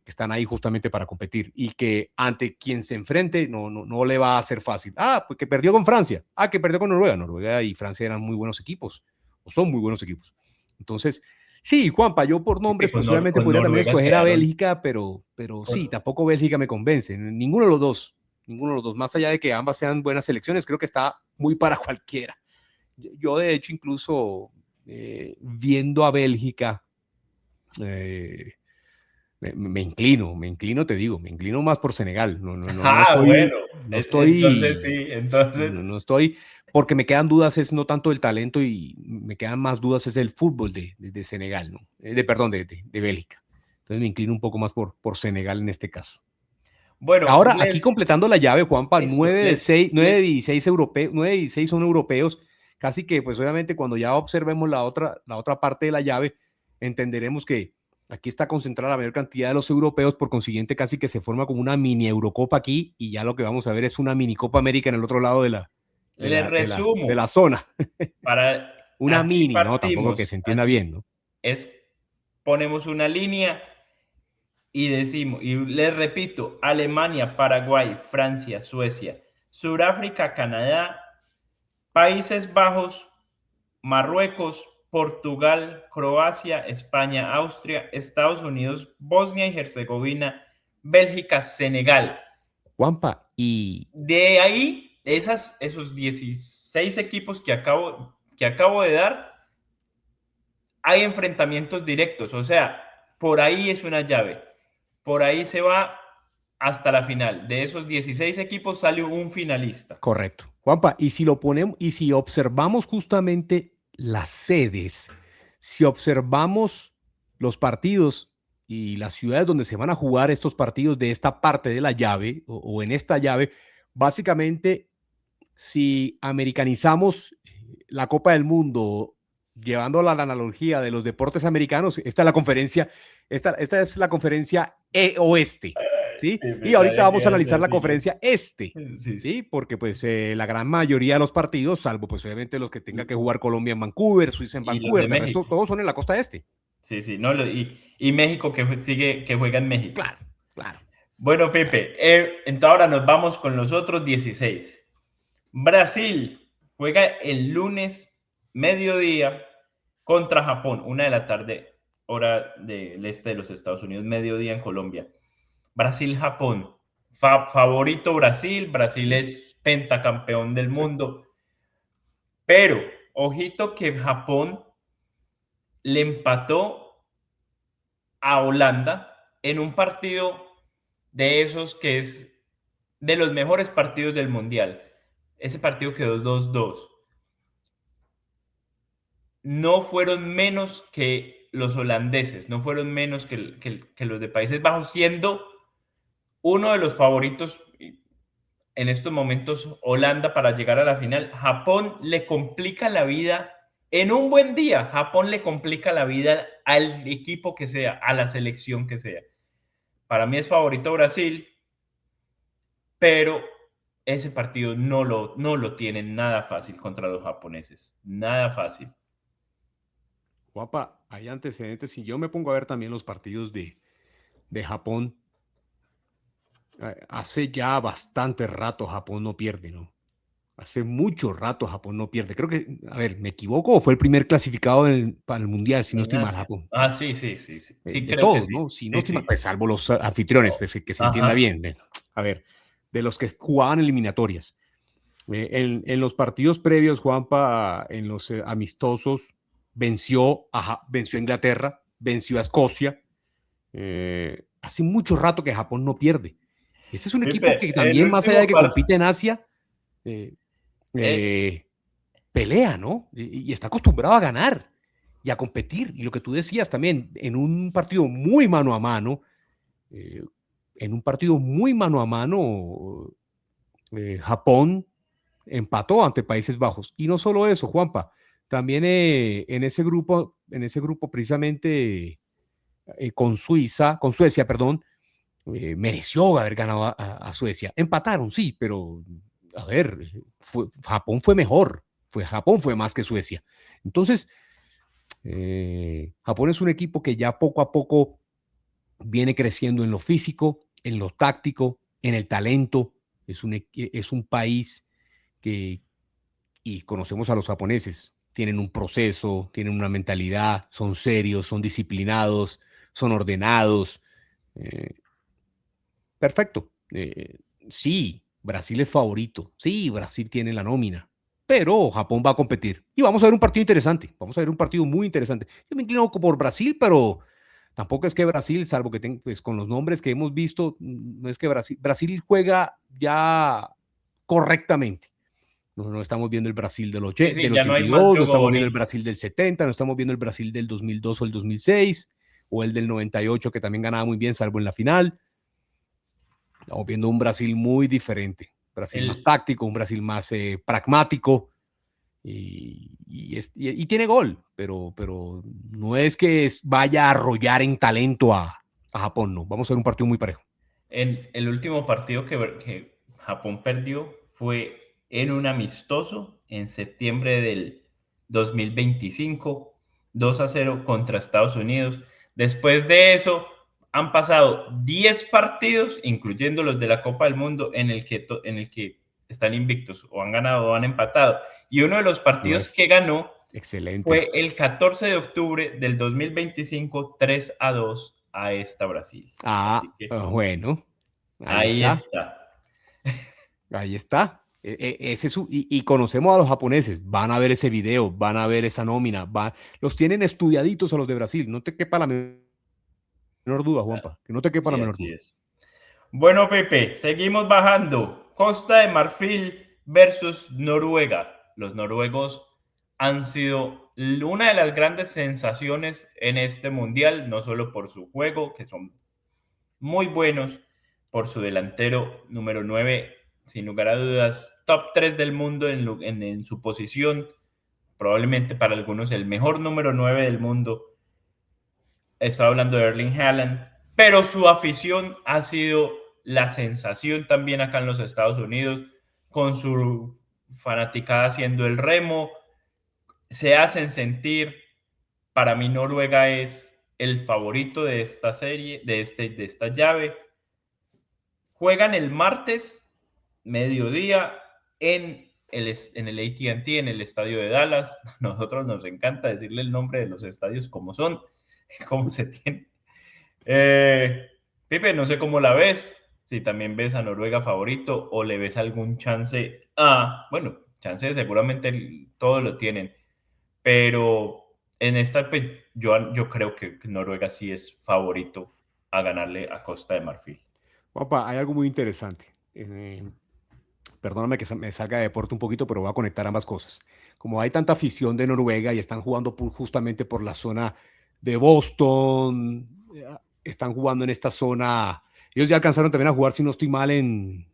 están ahí justamente para competir y que ante quien se enfrente no le va a ser fácil. Pues que perdió con Francia. Que perdió con Noruega. Noruega y Francia eran muy buenos equipos, o son muy buenos equipos. Entonces, sí, Juanpa, yo por Es que nombres, pues obviamente con podría también Noruega escoger a quedaron. Bélgica, pero sí, tampoco Bélgica me convence. Ninguno de los dos. Ninguno de los dos. Más allá de que ambas sean buenas selecciones, creo que está muy para cualquiera. Yo de hecho, incluso viendo a Bélgica, me inclino, te digo, me inclino más por Senegal. No Bueno, estoy, no entonces estoy, sí, entonces. no estoy, porque me quedan dudas, es no tanto el talento y me quedan más dudas, es el fútbol de Senegal, ¿no? Perdón, de Bélgica. Entonces me inclino un poco más por Senegal en este caso. Bueno, Ahora, aquí completando la llave, Juanpa, eso, 9 de 16 europeos, 9 de 16 son europeos, casi que, pues obviamente, cuando ya observemos la otra parte de la llave, entenderemos que aquí está concentrada la mayor cantidad de los europeos, por consiguiente, casi que se forma como una mini Eurocopa aquí, y ya lo que vamos a ver es una mini Copa América en el otro lado de la, de le la, de la, de resumo, la zona. para Una aquí mini, ¿no? Tampoco que partimos, se entienda bien, ¿no? ponemos una línea y decimos, y les repito, Alemania, Paraguay, Francia, Suecia, Sudáfrica, Canadá, Países Bajos, Marruecos, Portugal, Croacia, España, Austria, Estados Unidos, Bosnia y Herzegovina, Bélgica, Senegal. Juanpa, y De ahí, esos 16 equipos que acabo de dar, hay enfrentamientos directos. O sea, por ahí es una llave. Por ahí se va hasta la final. De esos 16 equipos sale un finalista. correcto. Juanpa, y si lo ponemos, y si observamos justamente las sedes, si observamos los partidos y las ciudades donde se van a jugar estos partidos de esta parte de la llave o en esta llave, básicamente, si americanizamos la Copa del Mundo, llevándola a la analogía de los deportes americanos, esta es la conferencia, esta es la conferencia oeste, ¿sí? Sí, Y me ahorita sabía que vamos a ibas a analizar la decirlo. conferencia este. Sí, sí. Sí, porque pues la gran mayoría de los partidos, salvo pues obviamente los que tenga que jugar Colombia en Vancouver, Suiza en Y los de Vancouver, de resto México. todos son en la costa este. Sí, sí. No, y México que juega en México. Claro, claro, Bueno, claro. Pepe, entonces ahora nos vamos con los otros 16. Brasil juega el lunes mediodía contra Japón, 1 de la tarde, hora del este de los Estados Unidos, mediodía en Colombia. Brasil-Japón. Favorito Brasil. Brasil es pentacampeón del Sí. mundo. Pero, ojito que Japón le empató a Holanda en un partido de esos que es de los mejores partidos del Mundial. Ese partido quedó 2-2. No fueron menos que los holandeses no fueron menos que los de Países Bajos, siendo uno de los favoritos en estos momentos Holanda para llegar a la final. Japón le complica la vida en un buen día. Japón le complica la vida al equipo que sea, a la selección que sea. Para mí es favorito Brasil, pero ese partido no lo tienen nada fácil contra los japoneses. Nada fácil. Guapa, hay antecedentes. Si yo me pongo a ver también los partidos de Japón, hace ya bastante rato Japón no pierde, ¿no? Hace mucho rato Japón no pierde. Creo que, a ver, ¿me equivoco o fue el primer clasificado para el Mundial, si no En estoy mal, Asia. Japón? Ah, sí, sí, sí, sí. Sí, De creo que todos, sí. ¿no? Si no Sí, estoy mal, sí. pues salvo los anfitriones, pues que se entienda Ajá. bien. A ver, de los que jugaban eliminatorias. En los partidos previos, Juanpa, en los amistosos, venció a Inglaterra, venció a Escocia. Hace mucho rato que Japón no pierde. Este es un equipo Pipe, que el también, más allá último de que partido. compite en Asia, eh, pelea, ¿no? Y está acostumbrado a ganar y a competir. Y lo que tú decías también, en un partido muy mano a mano, eh, Japón empató ante Países Bajos. Y no solo eso, Juanpa, también en ese grupo precisamente con Suecia, perdón, mereció haber ganado a Suecia. Empataron, sí, pero a ver, Japón fue mejor. Japón fue más que Suecia. Entonces, Japón es un equipo que ya poco a poco viene creciendo en lo físico, en lo táctico, en el talento. Es un país que, y conocemos a los japoneses, tienen un proceso, tienen una mentalidad, son serios, son disciplinados, son ordenados. Eh, Perfecto. Sí, Brasil es favorito. Sí, Brasil tiene la nómina. Pero Japón va a competir. Y vamos a ver un partido interesante. Vamos a ver un partido muy interesante. Yo me inclino por Brasil, pero tampoco es que Brasil, salvo que pues, con los nombres que hemos visto, no es que Brasil juega ya correctamente. No estamos viendo el Brasil Sí, sí, del ya no hay más 82, no juego estamos viendo el bonito. Brasil del 70, no estamos viendo el Brasil del 2002 o el 2006, o el del 98, que también ganaba muy bien, salvo en la final. Estamos viendo un Brasil muy diferente, Brasil más El, táctico, un Brasil más pragmático y tiene gol, pero no es que vaya a arrollar en talento a Japón, no. Vamos a ver un partido muy parejo. el último partido que Japón perdió fue en un amistoso en septiembre del 2025, 2-0 contra Estados Unidos. Después de eso, han pasado 10 partidos, incluyendo los de la Copa del Mundo, en el que están invictos, o han ganado o han empatado. Y uno de los No partidos es que ganó excelente. fue el 14 de octubre del 2025, 3-2 a esta Brasil. Así que Bueno, ahí ahí está, está. ahí está. Y conocemos a los japoneses, van a ver ese video, van a ver esa nómina, los tienen estudiaditos a los de Brasil, no te quepa la menor duda, Juanpa, que no te quepa la Sí, menor así duda. es. Bueno, Pepe, seguimos bajando. Costa de Marfil versus Noruega. Los noruegos han sido una de las grandes sensaciones en este mundial, no solo por su juego, que son muy buenos, por su delantero número 9, sin lugar a dudas, top 3 del mundo en su posición, probablemente para algunos el mejor número 9 del mundo. Estaba hablando de Erling Haaland, pero su afición ha sido la sensación también acá en los Estados Unidos, con su fanaticada haciendo el remo, se hacen sentir. Para mí Noruega es el favorito de esta serie, de esta llave. Juegan el martes, mediodía, en el AT&T, en el estadio de Dallas. Nosotros nos encanta decirle el nombre de los estadios como son, cómo se tienen. Pipe, no sé cómo la ves, si también ves a Noruega favorito o le ves algún chance. Bueno, chance seguramente todos lo tienen, pero en esta pues, yo creo que Noruega sí es favorito a ganarle a Costa de Marfil. Juanpa, hay algo muy interesante. Perdóname que me salga de deporte un poquito, pero voy a conectar ambas cosas. Como hay tanta afición de Noruega y están jugando justamente por la zona de Boston, están jugando en esta zona. Ellos ya alcanzaron también a jugar, si no estoy mal, en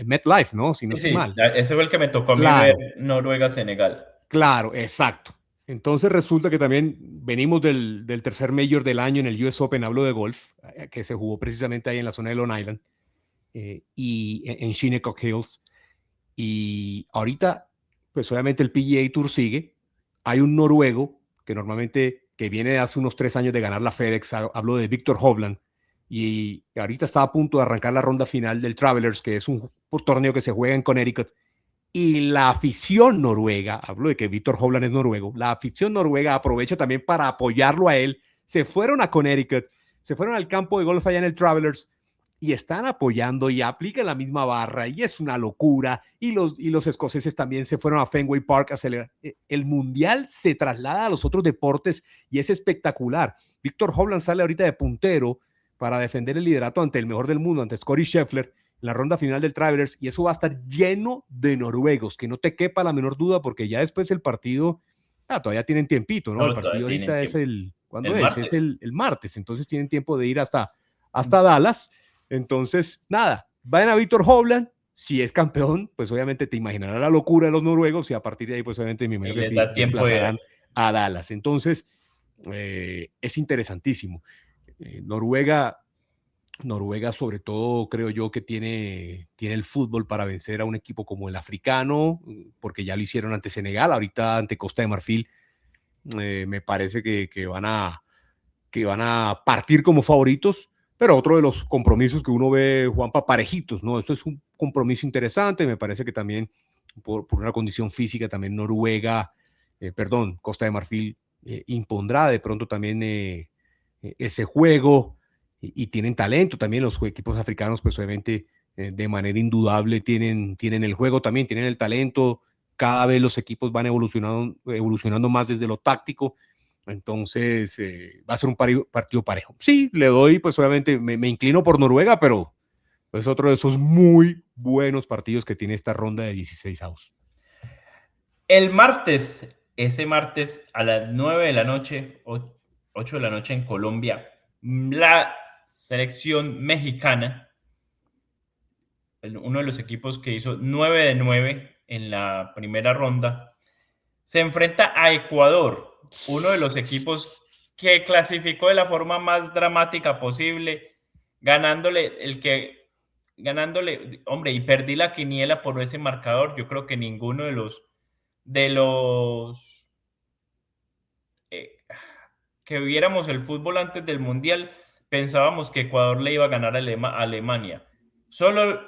MetLife, ¿no? Si no Sí, estoy sí, mal. ese fue el que me tocó a mí ver, Claro, Noruega-Senegal. claro, exacto. Entonces resulta que también venimos del tercer Major del año en el US Open, hablo de golf, que se jugó precisamente ahí en la zona de Long Island y en Shinnecock Hills. Y ahorita, pues obviamente el PGA Tour sigue. Hay un noruego que normalmente, que viene hace unos 3 años de ganar la FedEx, hablo de Viktor Hovland, y ahorita está a punto de arrancar la ronda final del Travelers, que es un torneo que se juega en Connecticut. Y la afición noruega, hablo de que Viktor Hovland es noruego, la afición noruega aprovecha también para apoyarlo a él. Se fueron a Connecticut, se fueron al campo de golf allá en el Travelers y están apoyando y aplican la misma barra y es una locura. Y los escoceses también se fueron a Fenway Park a celebrar. El mundial se traslada a los otros deportes y es espectacular. Viktor Hovland sale ahorita de puntero para defender el liderato ante el mejor del mundo, ante Scottie Scheffler, en la ronda final del Travelers, y eso va a estar lleno de noruegos, que no te quepa la menor duda, porque ya después el partido, todavía tienen tiempito, ¿no? El No, todavía partido tienen ahorita es tiempo. ¿cuándo El es? Es martes. el martes, entonces tienen tiempo de ir hasta Dallas. Entonces, nada, vayan a Viktor Hovland. Si es campeón, pues obviamente te imaginarás la locura de los noruegos y a partir de ahí, pues obviamente me Y imagino que les sí da tiempo de... desplazarán a Dallas. Entonces, es interesantísimo. Noruega, sobre todo, creo yo que tiene el fútbol para vencer a un equipo como el africano, porque ya lo hicieron ante Senegal, ahorita ante Costa de Marfil. Me parece que van a partir como favoritos, pero otro de los compromisos que uno ve, Juanpa, parejitos, ¿no? Esto es un compromiso interesante, me parece que también por una condición física, también Noruega, Costa de Marfil impondrá de pronto también ese juego y tienen talento también los equipos africanos, pues obviamente de manera indudable tienen el juego también, tienen el talento, cada vez los equipos van evolucionando más desde lo táctico. Entonces, va a ser un partido parejo. Sí, le doy, pues obviamente me inclino por Noruega, pero es otro de esos muy buenos partidos que tiene esta ronda de 16 avos. El martes, ese martes a las 9 de la noche, 8 de la noche en Colombia, la selección mexicana, uno de los equipos que hizo 9 de 9 en la primera ronda, se enfrenta a Ecuador, uno de los equipos que clasificó de la forma más dramática posible, ganándole, hombre, y perdí la quiniela por ese marcador. Yo creo que ninguno de los que viéramos el fútbol antes del Mundial pensábamos que Ecuador le iba a ganar a Alemania. Solo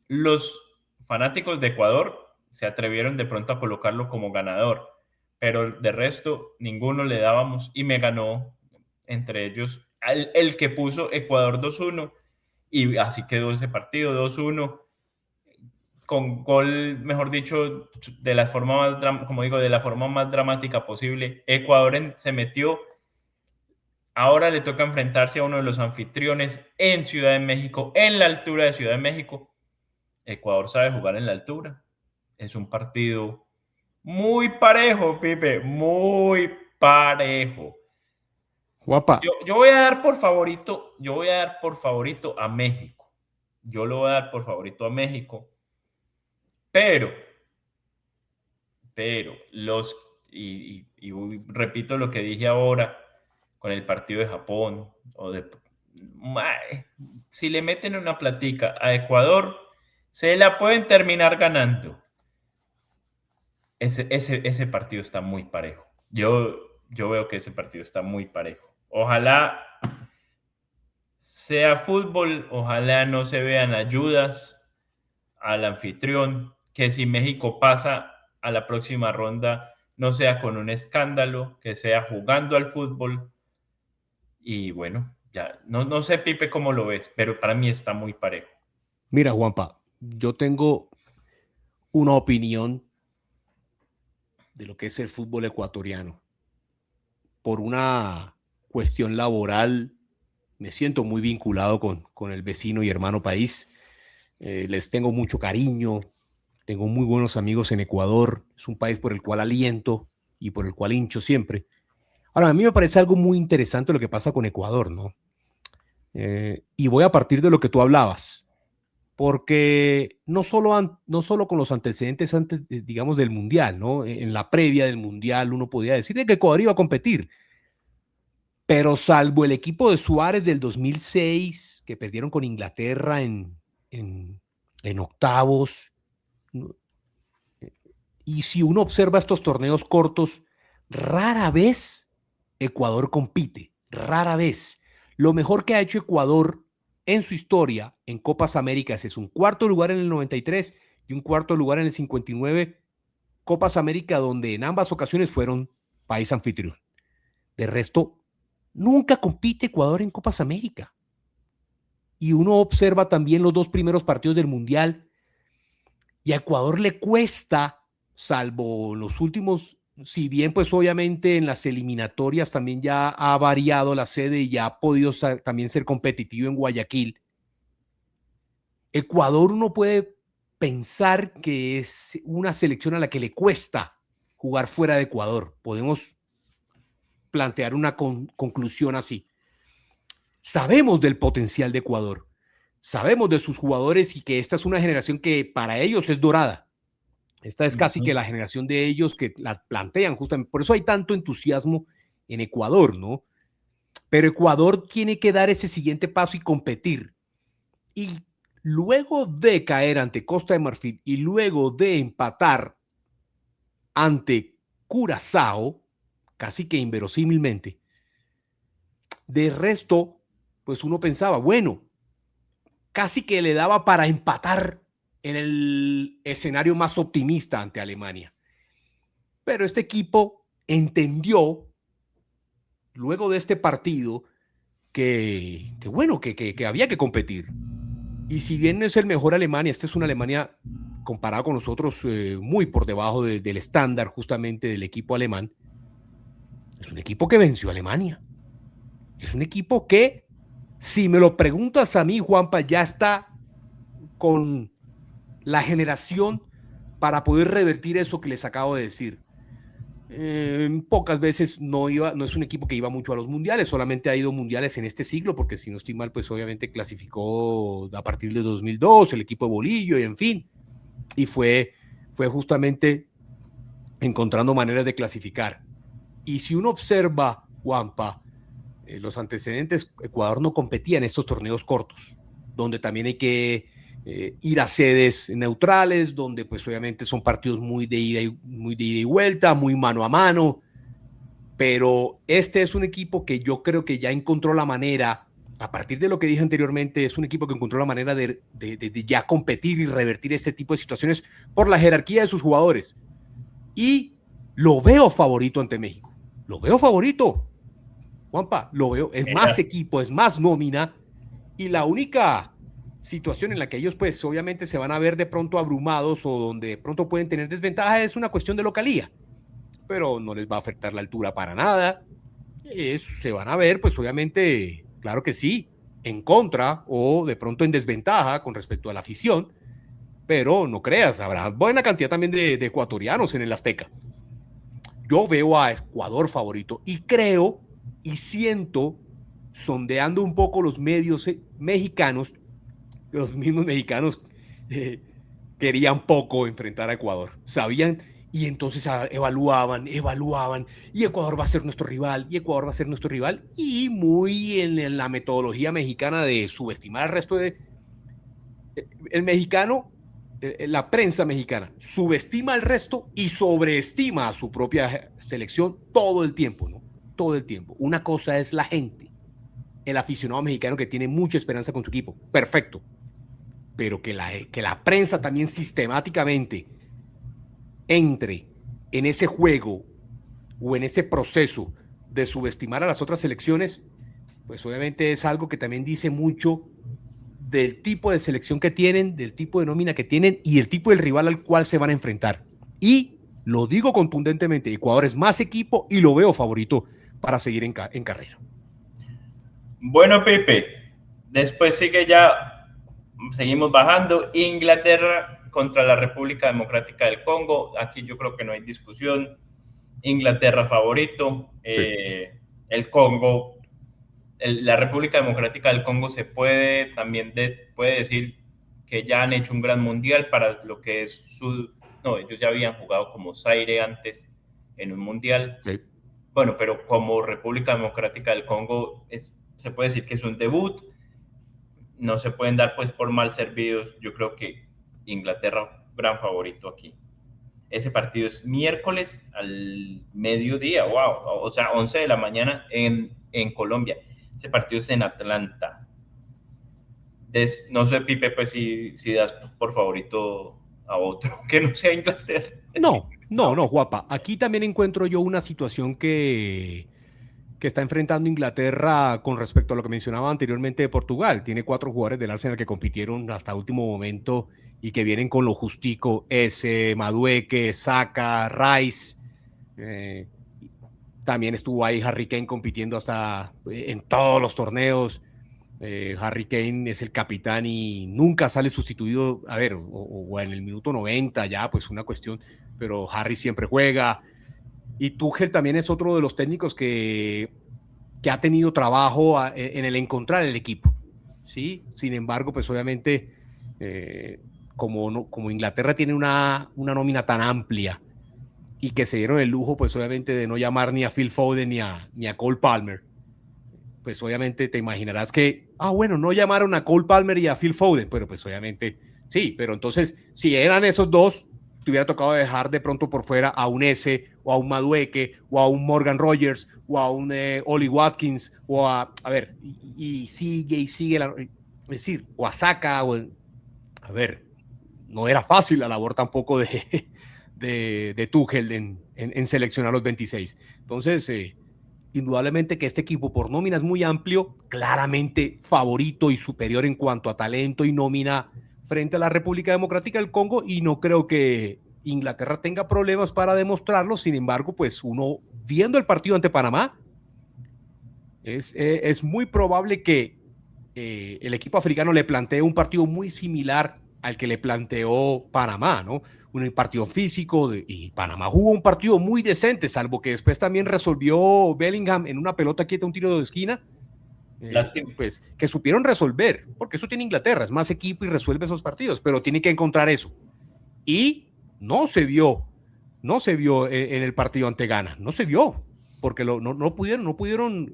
los fanáticos de Ecuador se atrevieron de pronto a colocarlo como ganador, pero de resto ninguno le dábamos y me ganó entre ellos el que puso Ecuador 2-1 y así quedó ese partido 2-1 con gol, mejor dicho, de la forma más, como digo, de la forma más dramática posible. Ecuador se metió. Ahora le toca enfrentarse a uno de los anfitriones en Ciudad de México, en la altura de Ciudad de México. Ecuador sabe jugar en la altura. Es un partido muy parejo, Pipe, muy parejo. Guapa. Yo voy a dar por favorito, a México. Yo lo voy a dar por favorito a México. Pero los, y repito lo que dije ahora con el partido de Japón, si le meten una platica a Ecuador, se la pueden terminar ganando. Ese partido está muy parejo. Yo veo que ese partido está muy parejo. Ojalá sea fútbol, ojalá no se vean ayudas al anfitrión, que si México pasa a la próxima ronda no sea con un escándalo, que sea jugando al fútbol. Y bueno, ya, no sé, Pipe, cómo lo ves, pero para mí está muy parejo. Mira, Juanpa, yo tengo una opinión de lo que es el fútbol ecuatoriano. Por una cuestión laboral, me siento muy vinculado con el vecino y hermano país. Les tengo mucho cariño, tengo muy buenos amigos en Ecuador, es un país por el cual aliento y por el cual hincho siempre. Ahora, a mí me parece algo muy interesante lo que pasa con Ecuador, ¿no? Y voy a partir de lo que tú hablabas, porque no solo con los antecedentes antes, digamos, del Mundial, ¿no? En la previa del Mundial uno podía decir de que Ecuador iba a competir, pero salvo el equipo de Suárez del 2006, que perdieron con Inglaterra en, en octavos, no, y si uno observa estos torneos cortos, rara vez Ecuador compite, rara vez. Lo mejor que ha hecho Ecuador en su historia en Copas Américas es un cuarto lugar en el 93 y un cuarto lugar en el 59 Copas América, donde en ambas ocasiones fueron país anfitrión. De resto, nunca compite Ecuador en Copas América. Y uno observa también los dos primeros partidos del Mundial y a Ecuador le cuesta, salvo los últimos, si bien pues obviamente en las eliminatorias también ya ha variado la sede y ya ha podido también ser competitivo en Guayaquil. Ecuador uno puede pensar que es una selección a la que le cuesta jugar fuera de Ecuador. Podemos plantear una conclusión así. Sabemos del potencial de Ecuador, sabemos de sus jugadores y que esta es una generación que para ellos es dorada. Esta es casi que la generación de ellos que la plantean justamente. Por eso hay tanto entusiasmo en Ecuador, ¿no? Pero Ecuador tiene que dar ese siguiente paso y competir. Y luego de caer ante Costa de Marfil y luego de empatar ante Curazao, casi que inverosímilmente, de resto, pues uno pensaba, bueno, casi que le daba para empatar en el escenario más optimista ante Alemania. Pero este equipo entendió, luego de este partido, que bueno, que había que competir. Y si bien no es el mejor Alemania, esta es una Alemania comparada con nosotros muy por debajo del estándar justamente del equipo alemán. Es un equipo que venció a Alemania. Es un equipo que, si me lo preguntas a mí, Juanpa, ya está con la generación para poder revertir eso que les acabo de decir. Pocas veces no es un equipo que iba mucho a los mundiales, solamente ha ido mundiales en este siglo, porque si no estoy mal, pues obviamente clasificó a partir de 2002 el equipo de Bolillo y en fin, y fue justamente encontrando maneras de clasificar. Y si uno observa, Juanpa, los antecedentes, Ecuador no competía en estos torneos cortos, donde también hay que ir a sedes neutrales, donde pues obviamente son partidos muy de ida y vuelta, muy mano a mano, pero este es un equipo que yo creo que ya encontró la manera, a partir de lo que dije anteriormente, es un equipo que encontró la manera de ya competir y revertir este tipo de situaciones por la jerarquía de sus jugadores. Y lo veo favorito ante México. Lo veo favorito. Juanpa, lo veo. Es más equipo, es más nómina. Y la única situación en la que ellos pues obviamente se van a ver de pronto abrumados o donde de pronto pueden tener desventaja es una cuestión de localía. Pero no les va a afectar la altura para nada. Se van a ver pues obviamente, claro que sí, en contra o de pronto en desventaja con respecto a la afición. Pero no creas, habrá buena cantidad también de ecuatorianos en el Azteca. Yo veo a Ecuador favorito y creo y siento, sondeando un poco los medios mexicanos, los mismos mexicanos querían poco enfrentar a Ecuador, sabían, y entonces evaluaban, y Ecuador va a ser nuestro rival, y muy en la metodología mexicana de subestimar al resto de... El mexicano, la prensa mexicana, subestima al resto y sobreestima a su propia selección todo el tiempo, ¿no? Todo el tiempo. Una cosa es la gente, el aficionado mexicano que tiene mucha esperanza con su equipo, perfecto, pero que la prensa también sistemáticamente entre en ese juego o en ese proceso de subestimar a las otras selecciones, pues obviamente es algo que también dice mucho del tipo de selección que tienen, del tipo de nómina que tienen y el tipo del rival al cual se van a enfrentar. Y lo digo contundentemente, Ecuador es más equipo y lo veo favorito para seguir en carrera. Bueno, Pepe, después sigue ya, seguimos bajando, Inglaterra contra la República Democrática del Congo. Aquí yo creo que no hay discusión. Inglaterra favorito, Sí. el Congo, la República Democrática del Congo se puede también puede decir que ya han hecho un gran mundial para lo que es su... No, ellos ya habían jugado como Zaire antes en un mundial. Sí. Bueno, pero como República Democrática del Congo se puede decir que es un debut. No se pueden dar pues por mal servidos. Yo creo que Inglaterra, gran favorito aquí. Ese partido es miércoles al mediodía, wow, o sea, 11 de la mañana en Colombia. Ese partido es en Atlanta. No sé, Pipe, pues si das pues, por favorito a otro que no sea Inglaterra. No, Juapa. Aquí también encuentro yo una situación que está enfrentando Inglaterra con respecto a lo que mencionaba anteriormente de Portugal. Tiene 4 jugadores del Arsenal que compitieron hasta último momento y que vienen con lo justico. Ese, Madueke, Saka, Rice. Eh, También estuvo ahí Harry Kane compitiendo hasta en todos los torneos. Harry Kane es el capitán y nunca sale sustituido, a ver, o en el minuto 90 ya, pues una cuestión, pero Harry siempre juega. Y Tuchel también es otro de los técnicos que ha tenido trabajo en el encontrar el equipo, ¿sí? Sin embargo, pues obviamente, como Inglaterra tiene una nómina tan amplia y que se dieron el lujo, pues obviamente, de no llamar ni a Phil Foden ni a Cole Palmer, pues obviamente te imaginarás que, bueno, no llamaron a Cole Palmer y a Phil Foden, pero pues obviamente sí, pero entonces, si eran esos dos, te hubiera tocado dejar de pronto por fuera a un S, o a un Madueke, o a un Morgan Rogers, o a un Oli Watkins, o a ver, y sigue, es decir, o a Saka, a ver, no era fácil la labor tampoco de Tuchel en seleccionar los 26. Entonces, indudablemente que este equipo por nómina es muy amplio, claramente favorito y superior en cuanto a talento y nómina frente a la República Democrática del Congo, y no creo que Inglaterra tenga problemas para demostrarlo. Sin embargo, pues uno viendo el partido ante Panamá, es muy probable que el equipo africano le plantee un partido muy similar al que le planteó Panamá, ¿no? Un partido físico y Panamá jugó un partido muy decente, salvo que después también resolvió Bellingham en una pelota quieta, un tiro de esquina, Lástima. pues que supieron resolver, porque eso tiene Inglaterra, es más equipo y resuelve esos partidos, pero tiene que encontrar eso. Y no se vio en el partido ante Ghana, no se vio, porque no pudieron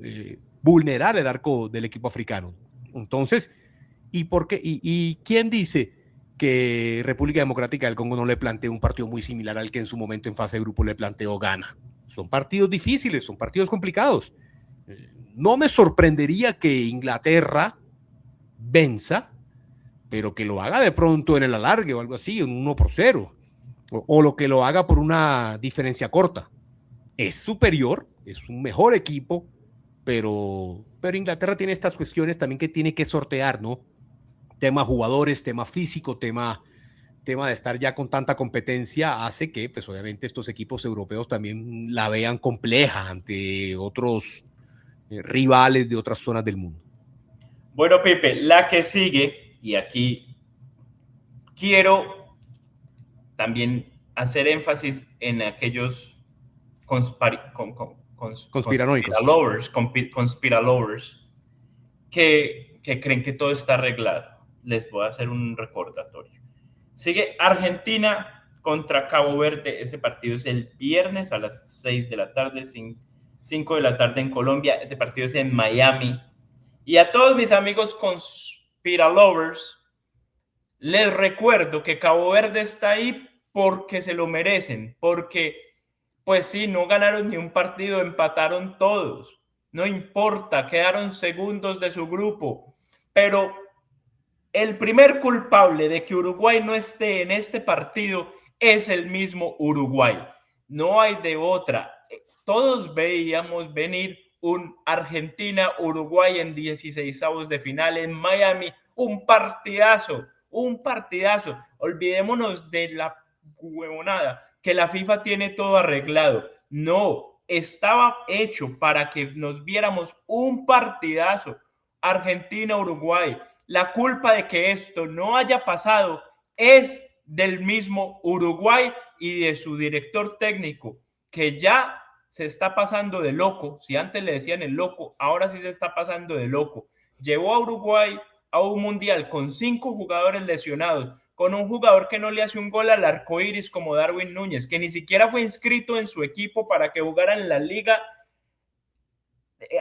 vulnerar el arco del equipo africano. Entonces, ¿y por qué? ¿Y quién dice que República Democrática del Congo no le planteó un partido muy similar al que en su momento en fase de grupo le planteó Ghana? Son partidos difíciles, son partidos complicados. No me sorprendería que Inglaterra venza, pero que lo haga de pronto en el alargue o algo así, en 1-0, o lo que lo haga por una diferencia corta. Es superior, es un mejor equipo, pero Inglaterra tiene estas cuestiones también que tiene que sortear, ¿no? Tema jugadores, tema físico, tema de estar ya con tanta competencia hace que, pues obviamente, estos equipos europeos también la vean compleja ante otros rivales de otras zonas del mundo. Bueno, Pipe, la que sigue, y aquí quiero también hacer énfasis en aquellos Conspiranoicos. conspiralovers que creen que todo está arreglado. Les voy a hacer un recordatorio. Sigue Argentina contra Cabo Verde. Ese partido es el viernes a las 6 de la tarde, 5 de la tarde en Colombia. Ese partido es en Miami. Y a todos mis amigos conspiralovers, les recuerdo que Cabo Verde está ahí porque se lo merecen, porque pues sí, no ganaron ni un partido, empataron todos. No importa, quedaron segundos de su grupo. Pero el primer culpable de que Uruguay no esté en este partido es el mismo Uruguay. No hay de otra. Todos veíamos venir un Argentina-Uruguay en 16avos de final en Miami. Un partidazo, un partidazo. Olvidémonos de la huevonada, que la FIFA tiene todo arreglado. No, estaba hecho para que nos viéramos un partidazo. Argentina-Uruguay. La culpa de que esto no haya pasado es del mismo Uruguay y de su director técnico. que ya se está pasando de loco. Si antes le decían el loco, ahora sí se está pasando de loco. Llevó a Uruguay a un mundial con 5 jugadores lesionados, con un jugador que no le hace un gol al arco iris como Darwin Núñez, que ni siquiera fue inscrito en su equipo para que jugara en la liga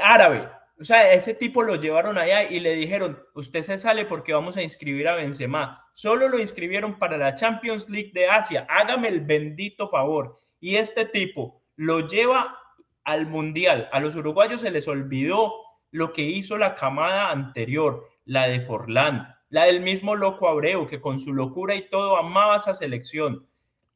árabe. O sea, ese tipo lo llevaron allá y le dijeron, usted se sale porque vamos a inscribir a Benzema. Solo lo inscribieron para la Champions League de Asia. Hágame el bendito favor. Y este tipo lo lleva al Mundial. A los uruguayos se les olvidó lo que hizo la camada anterior, la de Forlán, la del mismo Loco Abreu, que con su locura y todo amaba esa selección,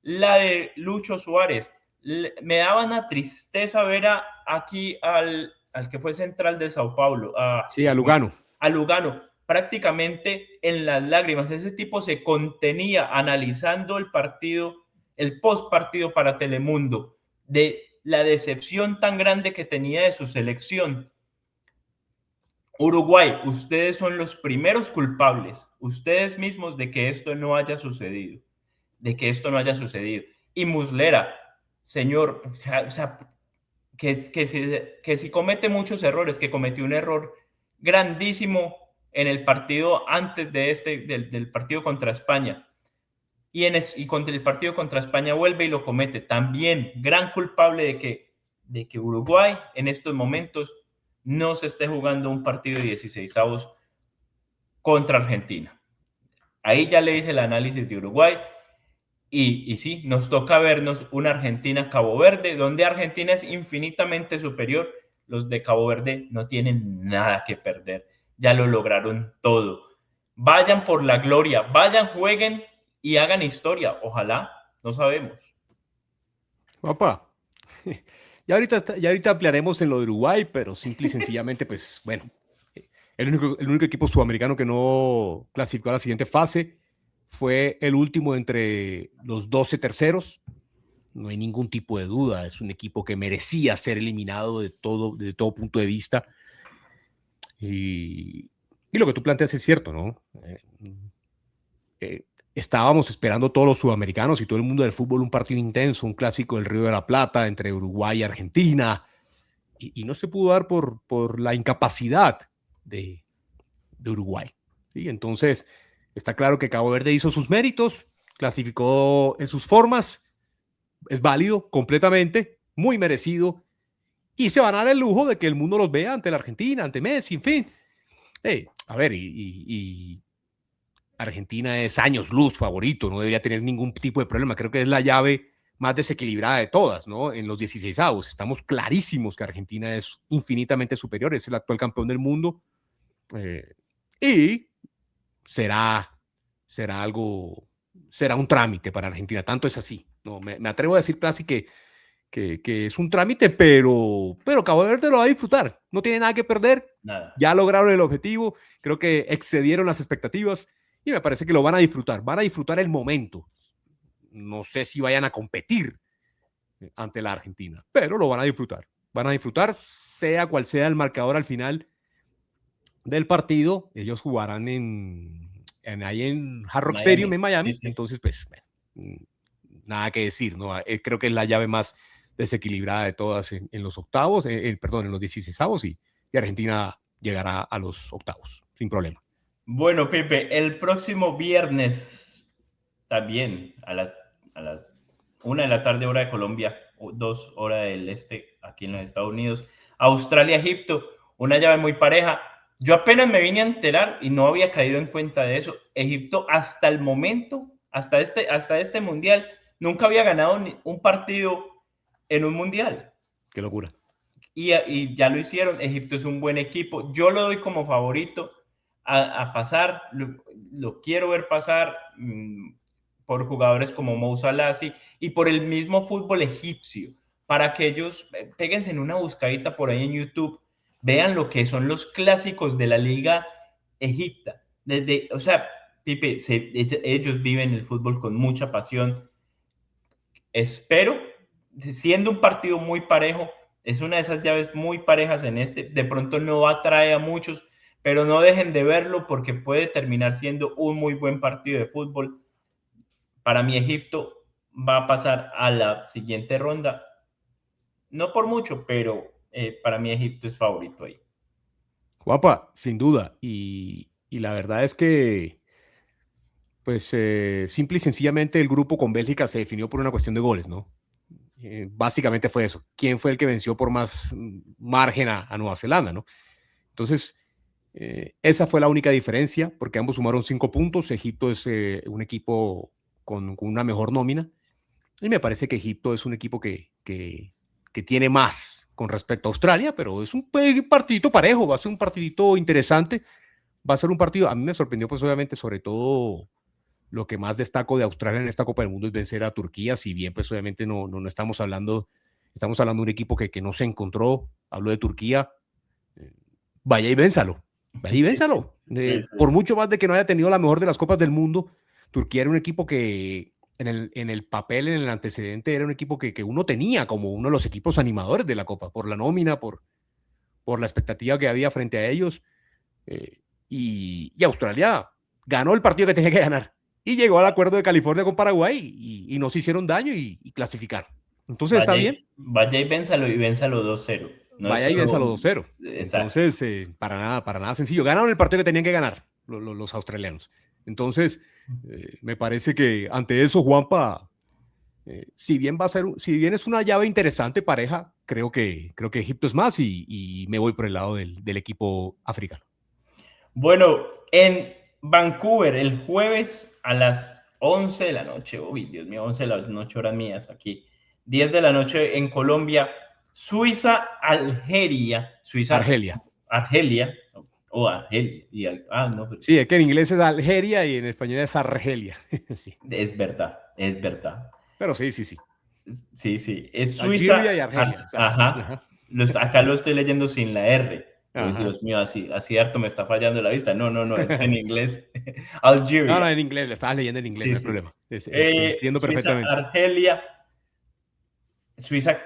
la de Lucho Suárez. Me daba una tristeza ver aquí al que fue central de Sao Paulo, Sí, a Lugano. a Lugano, prácticamente en las lágrimas. Ese tipo se contenía analizando el partido, el post partido para Telemundo, de la decepción tan grande que tenía de su selección. Uruguay, ustedes son los primeros culpables, ustedes mismos, de que esto no haya sucedido, Y Muslera, señor, o sea, que si comete muchos errores, que cometió un error grandísimo en el partido antes de del partido contra España, y contra el partido contra España vuelve y lo comete. También gran culpable de que Uruguay en estos momentos no se esté jugando un partido de 16avos contra Argentina. Ahí ya le hice el análisis de Uruguay. Y sí, nos toca vernos una Argentina-Cabo Verde, donde Argentina es infinitamente superior. Los de Cabo Verde no tienen nada que perder. Ya lo lograron todo. Vayan por la gloria, vayan, jueguen y hagan historia. Ojalá, no sabemos. Papá, ya ahorita ampliaremos en lo de Uruguay, pero simple y sencillamente, pues bueno, el único equipo sudamericano que no clasificó a la siguiente fase fue el último entre los 12 terceros. No hay ningún tipo de duda. Es un equipo que merecía ser eliminado de todo punto de vista. Y lo que tú planteas es cierto, ¿no? Estábamos esperando todos los sudamericanos y todo el mundo del fútbol un partido intenso, un clásico del Río de la Plata entre Uruguay y Argentina. Y no se pudo dar por la incapacidad de Uruguay. ¿Sí? Entonces, está claro que Cabo Verde hizo sus méritos, clasificó en sus formas, es válido completamente, muy merecido, y se van a dar el lujo de que el mundo los vea ante la Argentina, ante Messi, en fin. A ver, y Argentina es años luz favorito, no debería tener ningún tipo de problema. Creo que es la llave más desequilibrada de todas, ¿no? En los 16avos estamos clarísimos que Argentina es infinitamente superior, es el actual campeón del mundo. Y será un trámite para Argentina, tanto es así. No, me atrevo a decir casi que es un trámite, pero Cabo Verde lo va a disfrutar, no tiene nada que perder, Nada. ya lograron el objetivo, creo que excedieron las expectativas y me parece que lo van a disfrutar el momento. No sé si vayan a competir ante la Argentina, pero lo van a disfrutar, sea cual sea el marcador al final del partido. Ellos jugarán ahí en Hard Rock Stadium en Miami, sí. Entonces pues nada que decir, ¿no? Creo que es la llave más desequilibrada de todas en los octavos, en los 16avos, y Argentina llegará a los octavos sin problema. Bueno, Pepe, el próximo viernes también a las 1 de la tarde hora de Colombia, 2 hora del este aquí en los Estados Unidos, Australia-Egipto, una llave muy pareja. Yo apenas me vine a enterar y no había caído en cuenta de eso. Egipto hasta el momento, hasta este mundial, nunca había ganado un partido en un mundial. Qué locura. Y ya lo hicieron. Egipto es un buen equipo. Yo lo doy como favorito a pasar. Lo quiero ver pasar por jugadores como Mo Salah y por el mismo fútbol egipcio. Para que ellos péguense en una buscadita por ahí en YouTube, vean lo que son los clásicos de la liga egipta. O sea, Pipe, ellos viven el fútbol con mucha pasión. Espero, siendo un partido muy parejo, es una de esas llaves muy parejas en este, de pronto no atrae a muchos, pero no dejen de verlo porque puede terminar siendo un muy buen partido de fútbol. Para mí Egipto va a pasar a la siguiente ronda no por mucho, pero para mí Egipto es favorito ahí. Guapa, sin duda. Y la verdad es que, pues, simple y sencillamente el grupo con Bélgica se definió por una cuestión de goles, ¿no? Básicamente fue eso. ¿Quién fue el que venció por más margen a Nueva Zelanda, ¿no? Entonces, esa fue la única diferencia, porque ambos sumaron 5 puntos. Egipto es un equipo con una mejor nómina. Y me parece que Egipto es un equipo que tiene más con respecto a Australia, pero es un partidito parejo, va a ser un partidito interesante. Va a ser un partido, a mí me sorprendió pues obviamente sobre todo lo que más destaco de Australia en esta Copa del Mundo es vencer a Turquía, si bien pues obviamente no estamos hablando de un equipo que no se encontró, hablo de Turquía, vaya y vénsalo, vaya y Sí, vénsalo. sí, Por sí. mucho más de que no haya tenido la mejor de las Copas del Mundo, Turquía era un equipo que en el papel, en el antecedente, era un equipo que uno tenía como uno de los equipos animadores de la Copa, por la nómina, por la expectativa que había frente a ellos. Y Australia ganó el partido que tenía que ganar y llegó al acuerdo de California con Paraguay y no se hicieron daño y clasificaron. Entonces está bien, Vaya y vénsalo 2-0. No es vaya y solo... vénsalo 2-0. Exacto. Entonces, para nada sencillo. Ganaron el partido que tenían que ganar los australianos. Entonces, me parece que ante eso, Juanpa, si bien si bien es una llave interesante pareja, creo que Egipto es más y me voy por el lado del equipo africano. Bueno, en Vancouver, el jueves a las 11 de la noche, uy, Dios mío, 11 de la noche, horas mías aquí, 10 de la noche en Colombia, Suiza-Algeria, Argelia. Argelia, o Argelia, no, pero Sí, es que en inglés es Algeria y en español es Argelia. Sí, es verdad. pero sí, sí, sí. Sí, sí, es Suiza, Algeria y Argelia, exacto. ajá, Ajá. acá lo estoy leyendo sin la R. Uy, Ajá. Dios mío, así harto me está fallando la vista. No, es en inglés. No, Algeria. no, en inglés, le estabas leyendo en inglés, Sí, no hay sí. problema. Te entiendo Suiza, perfectamente. Argelia. Suiza,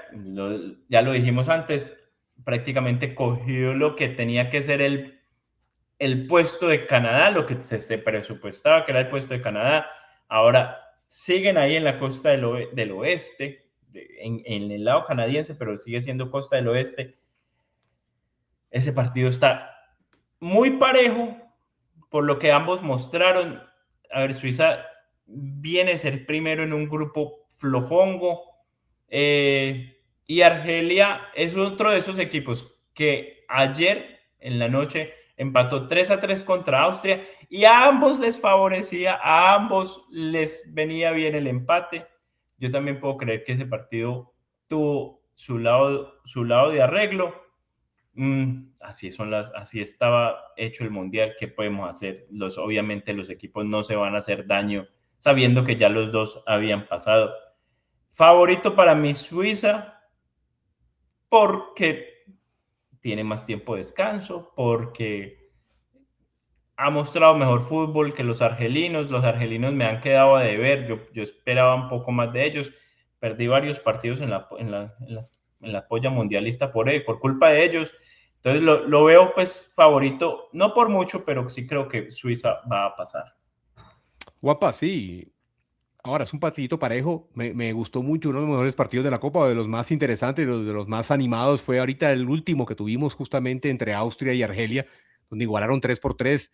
ya lo dijimos antes, prácticamente cogió lo que tenía que ser el puesto de Canadá, lo que se presupuestaba que era el puesto de Canadá. Ahora siguen ahí en la costa del oeste, en el lado canadiense, pero sigue siendo costa del oeste. Ese partido está muy parejo, por lo que ambos mostraron. A ver, Suiza viene a ser primero en un grupo flojongo, y Argelia es otro de esos equipos que ayer en la noche empató 3-3 contra Austria y a ambos les favorecía, a ambos les venía bien el empate. Yo también puedo creer que ese partido tuvo su lado de arreglo. Así estaba hecho el mundial. ¿Qué podemos hacer? Obviamente los equipos no se van a hacer daño sabiendo que ya los dos habían pasado. Favorito para mí Suiza porque tiene más tiempo de descanso, porque ha mostrado mejor fútbol que los argelinos. Los argelinos me han quedado a deber. Yo esperaba un poco más de ellos. Perdí varios partidos en la polla mundialista por culpa de ellos. Entonces lo veo pues favorito, no por mucho, pero sí creo que Suiza va a pasar. Guapa, sí. Ahora es un partidito parejo. Me gustó mucho. Uno de los mejores partidos de la Copa, de los más interesantes, de los más animados, fue ahorita el último que tuvimos justamente entre Austria y Argelia, donde igualaron 3-3.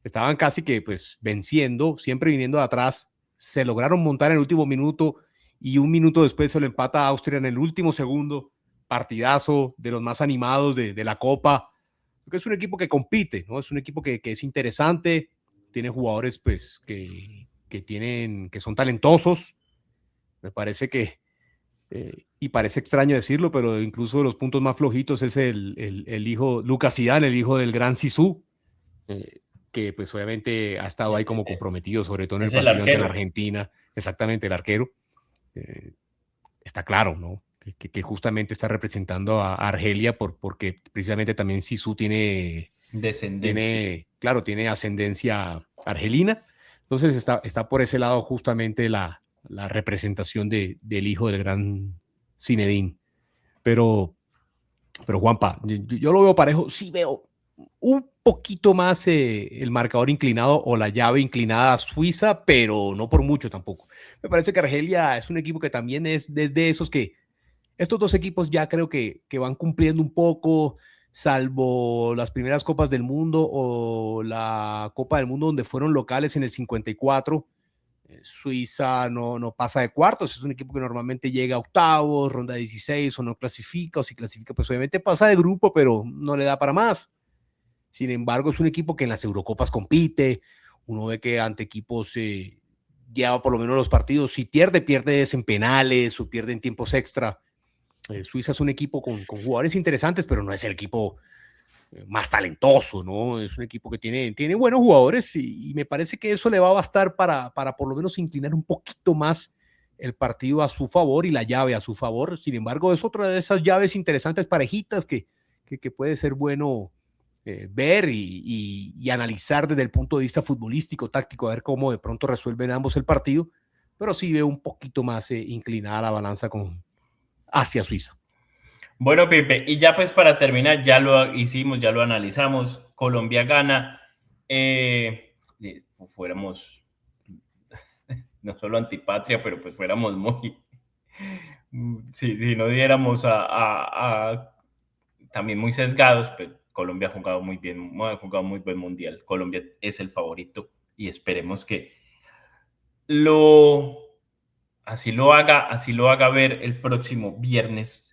Estaban casi que pues venciendo, siempre viniendo de atrás. Se lograron montar en el último minuto y un minuto después se lo empata a Austria en el último segundo. Partidazo de los más animados de la Copa. Porque es un equipo que compite, ¿no? Es un equipo que es interesante, tiene jugadores pues que son talentosos. Me parece que, y parece extraño decirlo, pero incluso de los puntos más flojitos es el hijo, Lucas Zidane, el hijo del gran Sisu, eh, que pues obviamente ha estado ahí como comprometido, sobre todo en el Es el partido ante la arquero. Argentina, exactamente el arquero. Está claro, ¿no? Que justamente está representando a Argelia porque precisamente también Sisu Descendencia. claro, tiene ascendencia argelina. Entonces está por ese lado justamente la representación del hijo del gran Zinedine. Pero Juanpa, yo lo veo parejo. Sí veo un poquito más el marcador inclinado o la llave inclinada a Suiza, pero no por mucho tampoco. Me parece que Argelia es un equipo que también es desde esos que estos dos equipos ya creo que van cumpliendo un poco, salvo las primeras Copas del Mundo o la Copa del Mundo donde fueron locales en el 54. Suiza no pasa de cuartos, es un equipo que normalmente llega a octavos, ronda 16 o no clasifica, o si clasifica pues obviamente pasa de grupo, pero no le da para más. Sin embargo, es un equipo que en las Eurocopas compite, uno ve que ante equipos lleva por lo menos los partidos, si pierde en penales o pierde en tiempos extra. Suiza es un equipo con jugadores interesantes, pero no es el equipo más talentoso, ¿no? Es un equipo que tiene buenos jugadores y me parece que eso le va a bastar para por lo menos inclinar un poquito más el partido a su favor y la llave a su favor. Sin embargo, es otra de esas llaves interesantes, parejitas, que puede ser bueno ver y analizar desde el punto de vista futbolístico, táctico, a ver cómo de pronto resuelven ambos el partido, pero sí veo un poquito más inclinada la balanza hacia Suiza. Bueno, Pipe, y ya pues para terminar, ya lo hicimos, ya lo analizamos. Colombia gana. Fuéramos no solo antipatria, pero pues fuéramos muy. Si no diéramos también muy sesgados, pues Colombia ha jugado muy bien, ha jugado muy buen mundial. Colombia es el favorito y esperemos que lo así lo haga ver el próximo viernes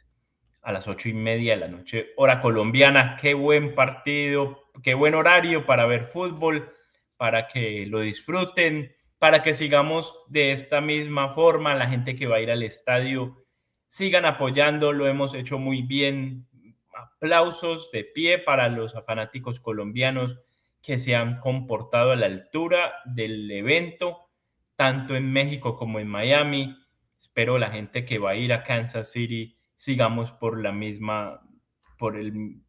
a las 8:30 de la noche, hora colombiana. Qué buen partido, qué buen horario para ver fútbol, para que lo disfruten, para que sigamos de esta misma forma. La gente que va a ir al estadio, sigan apoyando, lo hemos hecho muy bien. Aplausos de pie para los fanáticos colombianos que se han comportado a la altura del evento, tanto en México como en Miami. Espero la gente que va a ir a Kansas City sigamos por la misma, por el,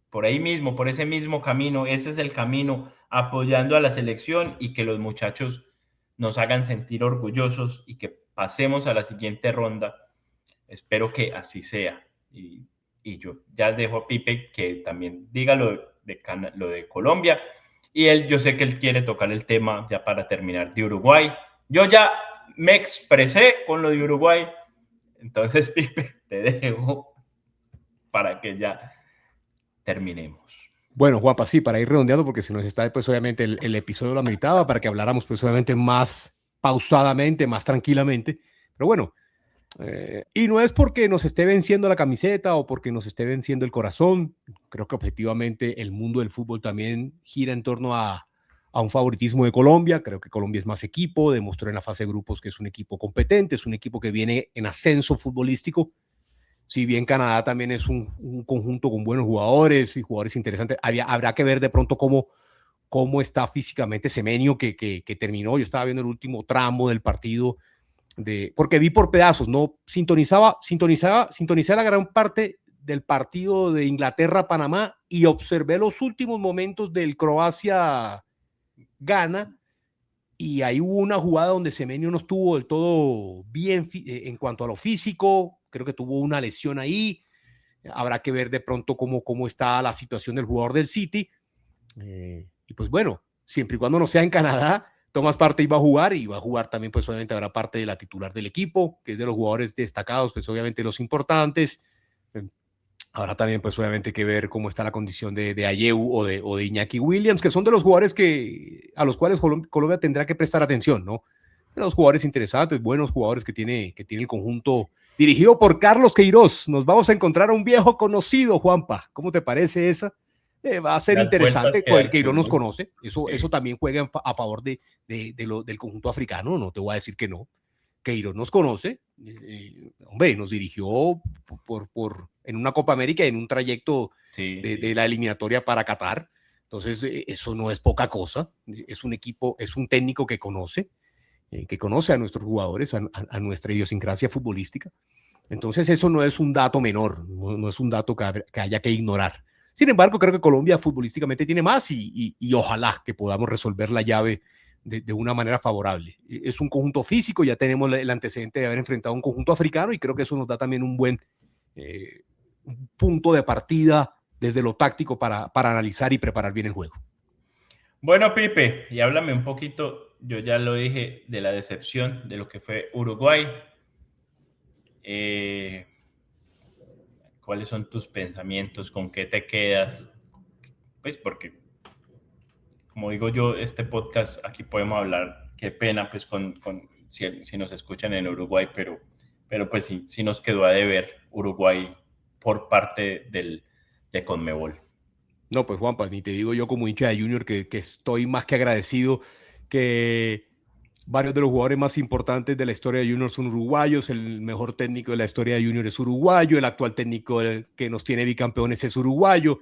por ahí mismo, por ese mismo camino. Ese es el camino, apoyando a la selección y que los muchachos nos hagan sentir orgullosos y que pasemos a la siguiente ronda. Espero que así sea. Y yo ya dejo a Pipe que también diga lo de Colombia. Y yo sé que él quiere tocar el tema ya para terminar de Uruguay. Yo ya me expresé con lo de Uruguay. Entonces, Pipe, te dejo para que ya terminemos. Bueno, Juanpa, sí, para ir redondeando, porque si nos está, pues obviamente el episodio lo ameritaba para que habláramos, pues obviamente más pausadamente, más tranquilamente. Pero bueno, y no es porque nos esté venciendo la camiseta o porque nos esté venciendo el corazón. Creo que objetivamente el mundo del fútbol también gira en torno a un favoritismo de Colombia. Creo que Colombia es más equipo, demostró en la fase de grupos que es un equipo competente, es un equipo que viene en ascenso futbolístico. Si bien Canadá también es un conjunto con buenos jugadores y jugadores interesantes, habrá que ver de pronto cómo está físicamente Semenyo, que terminó. Yo estaba viendo el último tramo del partido, porque vi por pedazos, no sintonicé la gran parte del partido de Inglaterra-Panamá y observé los últimos momentos del Croacia-Ghana, y ahí hubo una jugada donde Semenyo no estuvo del todo bien en cuanto a lo físico. Creo que tuvo una lesión ahí. Habrá que ver de pronto cómo está la situación del jugador del City. Y pues bueno, siempre y cuando no sea en Canadá, Tomás Partey va a jugar también, pues obviamente habrá parte de la titular del equipo, que es de los jugadores destacados, pues obviamente los importantes. Habrá también, pues obviamente, que ver cómo está la condición de Ayew o de Iñaki Williams, que son de los jugadores a los cuales Colombia tendrá que prestar atención, ¿no? De los jugadores interesantes, buenos jugadores que tiene el conjunto dirigido por Carlos Queiroz. Nos vamos a encontrar a un viejo conocido, Juanpa. ¿Cómo te parece esa? Va a ser Las vueltas interesante. que da el Queiroz nos fútbol. conoce. Eso también juega a favor del conjunto africano. No te voy a decir que no. Queiroz nos conoce. Hombre, nos dirigió en una Copa América y en un trayecto de la eliminatoria para Qatar. Entonces, eso no es poca cosa. Es un equipo, es un técnico que conoce a nuestros jugadores, a nuestra idiosincrasia futbolística. Entonces, eso no es un dato menor, no es un dato que haya que ignorar. Sin embargo, creo que Colombia futbolísticamente tiene más y ojalá que podamos resolver la llave de una manera favorable. Es un conjunto físico, ya tenemos el antecedente de haber enfrentado a un conjunto africano y creo que eso nos da también un buen punto de partida desde lo táctico para analizar y preparar bien el juego. Bueno, Pipe, y háblame un poquito, yo ya lo dije, de la decepción de lo que fue Uruguay. ¿Cuáles son tus pensamientos? ¿Con qué te quedas? Pues porque, como digo yo, este podcast aquí podemos hablar, qué pena, pues si nos escuchan en Uruguay, pero pues sí nos quedó a deber Uruguay por parte de Conmebol. No, pues Juanpa, ni te digo yo como hincha de Junior que estoy más que agradecido que varios de los jugadores más importantes de la historia de Junior son uruguayos, el mejor técnico de la historia de Junior es uruguayo, el actual técnico que nos tiene bicampeones es uruguayo.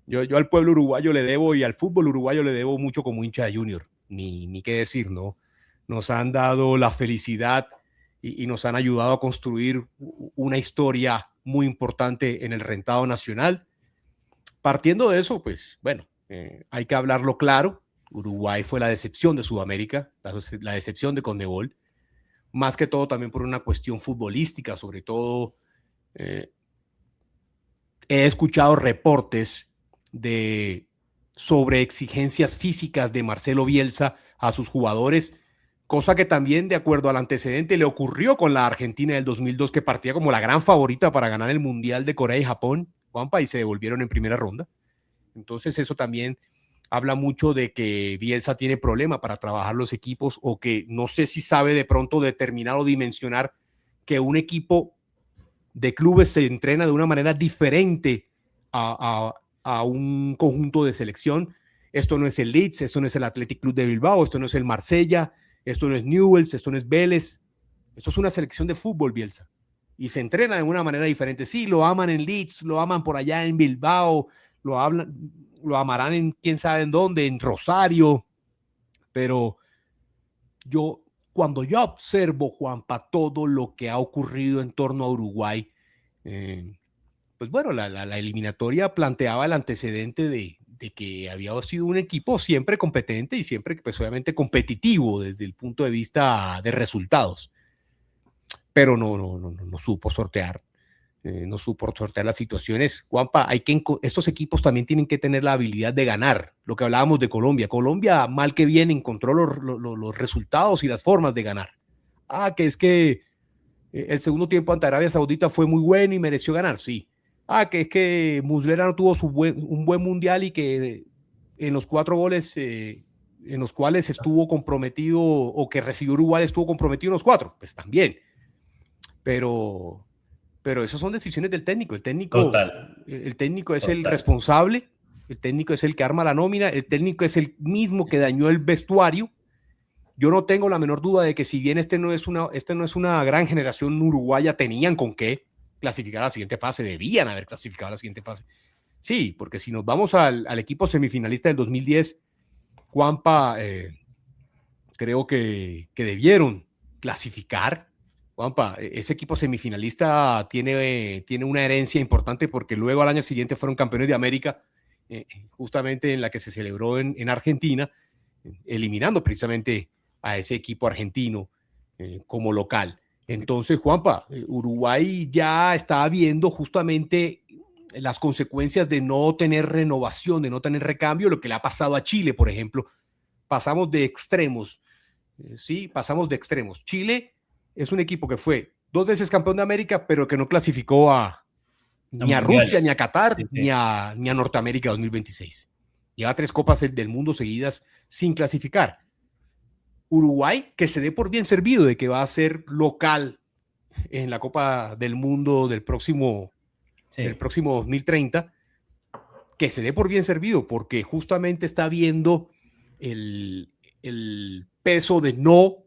Yo al pueblo uruguayo le debo y al fútbol uruguayo le debo mucho como hincha de Junior, ni qué decir, ¿no? Nos han dado la felicidad y nos han ayudado a construir una historia muy importante en el rentado nacional. Partiendo de eso, pues bueno, hay que hablarlo claro. Uruguay fue la decepción de Sudamérica, la decepción de Conmebol, más que todo también por una cuestión futbolística, sobre todo he escuchado reportes de sobre exigencias físicas de Marcelo Bielsa a sus jugadores, cosa que también de acuerdo al antecedente le ocurrió con la Argentina del 2002, que partía como la gran favorita para ganar el Mundial de Corea y Japón, Juanpa, y se devolvieron en primera ronda. Entonces eso también habla mucho de que Bielsa tiene problema para trabajar los equipos, o que no sé si sabe de pronto determinar o dimensionar que un equipo de clubes se entrena de una manera diferente a un conjunto de selección. Esto no es el Leeds, esto no es el Athletic Club de Bilbao, esto no es el Marsella, esto no es Newell's, esto no es Vélez. Esto es una selección de fútbol, Bielsa. Y se entrena de una manera diferente. Sí, lo aman en Leeds, lo aman por allá en Bilbao, lo amarán en quién sabe en dónde, en Rosario. Pero cuando yo observo, Juanpa, todo lo que ha ocurrido en torno a Uruguay, pues bueno, la eliminatoria planteaba el antecedente de que había sido un equipo siempre competente y siempre, pues obviamente, competitivo desde el punto de vista de resultados. Pero no supo sortear. No supo sortear las situaciones. Juanpa, estos equipos también tienen que tener la habilidad de ganar. Lo que hablábamos de Colombia. Colombia, mal que bien, encontró los resultados y las formas de ganar. Que es que el segundo tiempo ante Arabia Saudita fue muy bueno y mereció ganar, sí. Que es que Muslera no tuvo un buen mundial y que en los 4 goles en los cuales estuvo comprometido, o que recibió Uruguay estuvo comprometido en los 4, pues también. Pero esas son decisiones del técnico. El técnico es el responsable, el técnico es el que arma la nómina, el técnico es el mismo que dañó el vestuario. Yo no tengo la menor duda de que, si bien este no es una gran generación uruguaya, tenían con qué clasificar a la siguiente fase, debían haber clasificado a la siguiente fase. Sí, porque si nos vamos al equipo semifinalista del 2010, Juanpa, creo que debieron clasificar. Juanpa, ese equipo semifinalista tiene una herencia importante, porque luego al año siguiente fueron campeones de América, justamente en la que se celebró en Argentina, eliminando precisamente a ese equipo argentino como local. Entonces, Juanpa, Uruguay ya está viendo justamente las consecuencias de no tener renovación, de no tener recambio, lo que le ha pasado a Chile, por ejemplo. Pasamos de extremos, sí, pasamos de extremos. Chile es un equipo que fue 2 veces campeón de América, pero que no clasificó ni a Rusia, ni a Qatar, sí. ni a Norteamérica 2026. Lleva 3 copas del mundo seguidas sin clasificar. Uruguay, que se dé por bien servido de que va a ser local en la Copa del Mundo del próximo 2030, que se dé por bien servido, porque justamente está viendo el peso de no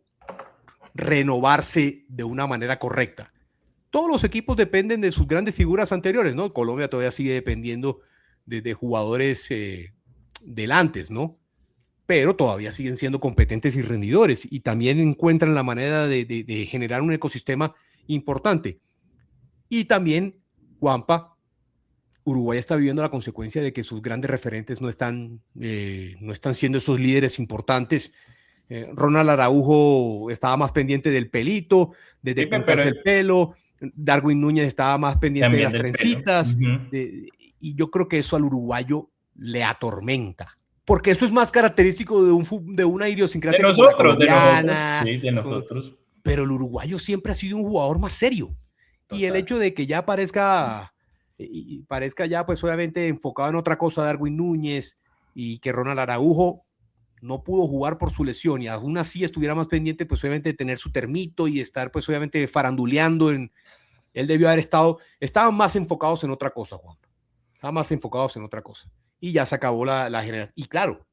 renovarse de una manera correcta. Todos los equipos dependen de sus grandes figuras anteriores, ¿no? Colombia todavía sigue dependiendo de jugadores del antes, ¿no? Pero todavía siguen siendo competentes y rendidores, y también encuentran la manera de generar un ecosistema importante. Y también, Juanpa, Uruguay está viviendo la consecuencia de que sus grandes referentes no están siendo esos líderes importantes. Ronald Araujo estaba más pendiente del pelito, de pintarse el pelo. Darwin Núñez estaba más pendiente de las trencitas. Y yo creo que eso al uruguayo le atormenta, porque eso es más característico de una idiosincrasia colombiana. De nosotros. Pero el uruguayo siempre ha sido un jugador más serio. Total. Y el hecho de que ya aparezca y parezca ya pues obviamente enfocado en otra cosa Darwin Núñez y que Ronald Araujo no pudo jugar por su lesión y aún así estuviera más pendiente pues obviamente de tener su termito y estar pues obviamente faranduleando él debió haber estaban más enfocados en otra cosa, Juan. Estaban más enfocados en otra cosa. Y ya se acabó la generación. Y claro,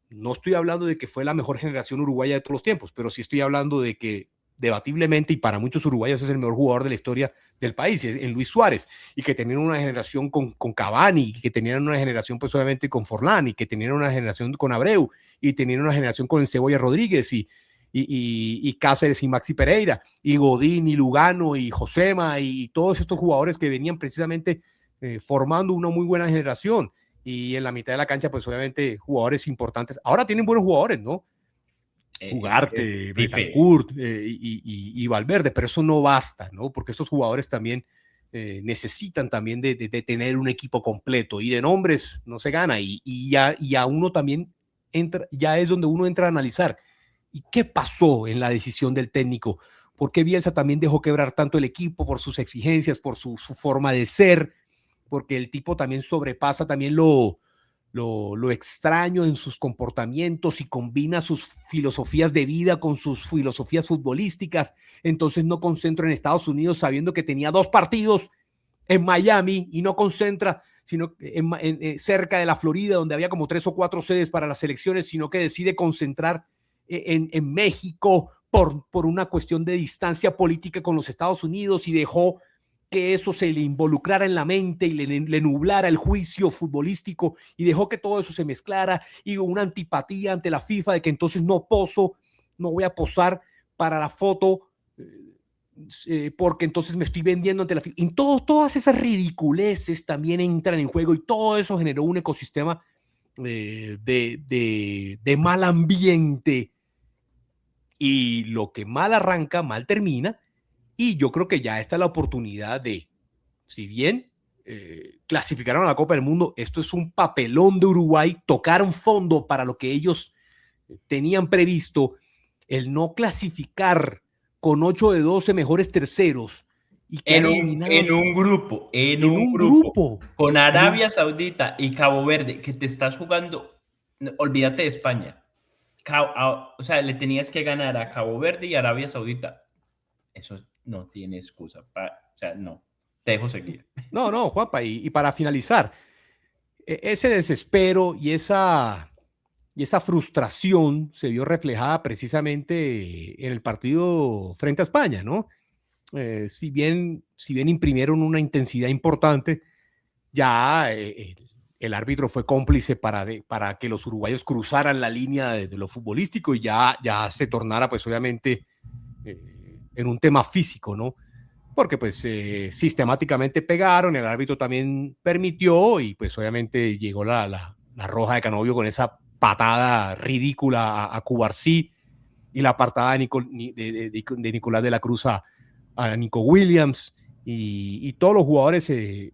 no estoy hablando de que fue la mejor generación uruguaya de todos los tiempos, pero sí estoy hablando de que debatiblemente y para muchos uruguayos es el mejor jugador de la historia del país, en Luis Suárez, y que tenían una generación con Cavani, y que tenían una generación pues obviamente con Forlán, y que tenían una generación con Abreu, y tenían una generación con el Cebolla Rodríguez, y Cáceres y Maxi Pereira, y Godín, y Lugano, y Josema, y todos estos jugadores que venían precisamente formando una muy buena generación. Y en la mitad de la cancha, pues obviamente jugadores importantes. Ahora tienen buenos jugadores, ¿no? Ugarte, Betancourt y Valverde, pero eso no basta, ¿no? Porque estos jugadores también necesitan también de tener un equipo completo y de nombres no se gana y ya uno también entra, ya es donde uno entra a analizar ¿y qué pasó en la decisión del técnico? ¿Por qué Bielsa también dejó quebrar tanto el equipo por sus exigencias, por su forma de ser? Porque el tipo también sobrepasa también lo extraño en sus comportamientos y combina sus filosofías de vida con sus filosofías futbolísticas. Entonces no concentra en Estados Unidos sabiendo que tenía 2 partidos en Miami y no concentra sino cerca de la Florida, donde había como 3 o 4 sedes para las selecciones, sino que decide concentrar en México por una cuestión de distancia política con los Estados Unidos y dejó que eso se le involucrara en la mente y le nublara el juicio futbolístico y dejó que todo eso se mezclara y una antipatía ante la FIFA de que entonces no voy a posar para la foto porque entonces me estoy vendiendo ante la FIFA. Y todas esas ridiculeces también entran en juego y todo eso generó un ecosistema de mal ambiente y lo que mal arranca, mal termina. Y yo creo que ya está la oportunidad de, si bien clasificaron a la Copa del Mundo, esto es un papelón de Uruguay, tocaron fondo para lo que ellos tenían previsto, el no clasificar con 8 de 12 mejores terceros y quedar eliminados en un grupo, con Arabia Saudita y Cabo Verde, que te estás jugando, olvídate de España. O sea, le tenías que ganar a Cabo Verde y Arabia Saudita. Eso no tiene excusa. O sea, no. Te dejo seguir. No, Juanpa, y para finalizar, ese desespero y esa frustración se vio reflejada precisamente en el partido frente a España, ¿no? Si bien imprimieron una intensidad importante, ya el árbitro fue cómplice para que los uruguayos cruzaran la línea de lo futbolístico y ya se tornara, pues obviamente, en un tema físico, ¿no? Porque pues sistemáticamente pegaron, el árbitro también permitió y pues obviamente llegó la roja de Canovio con esa patada ridícula a Cubarsí y la patada de Nicolás de la Cruz a Nico Williams y todos los jugadores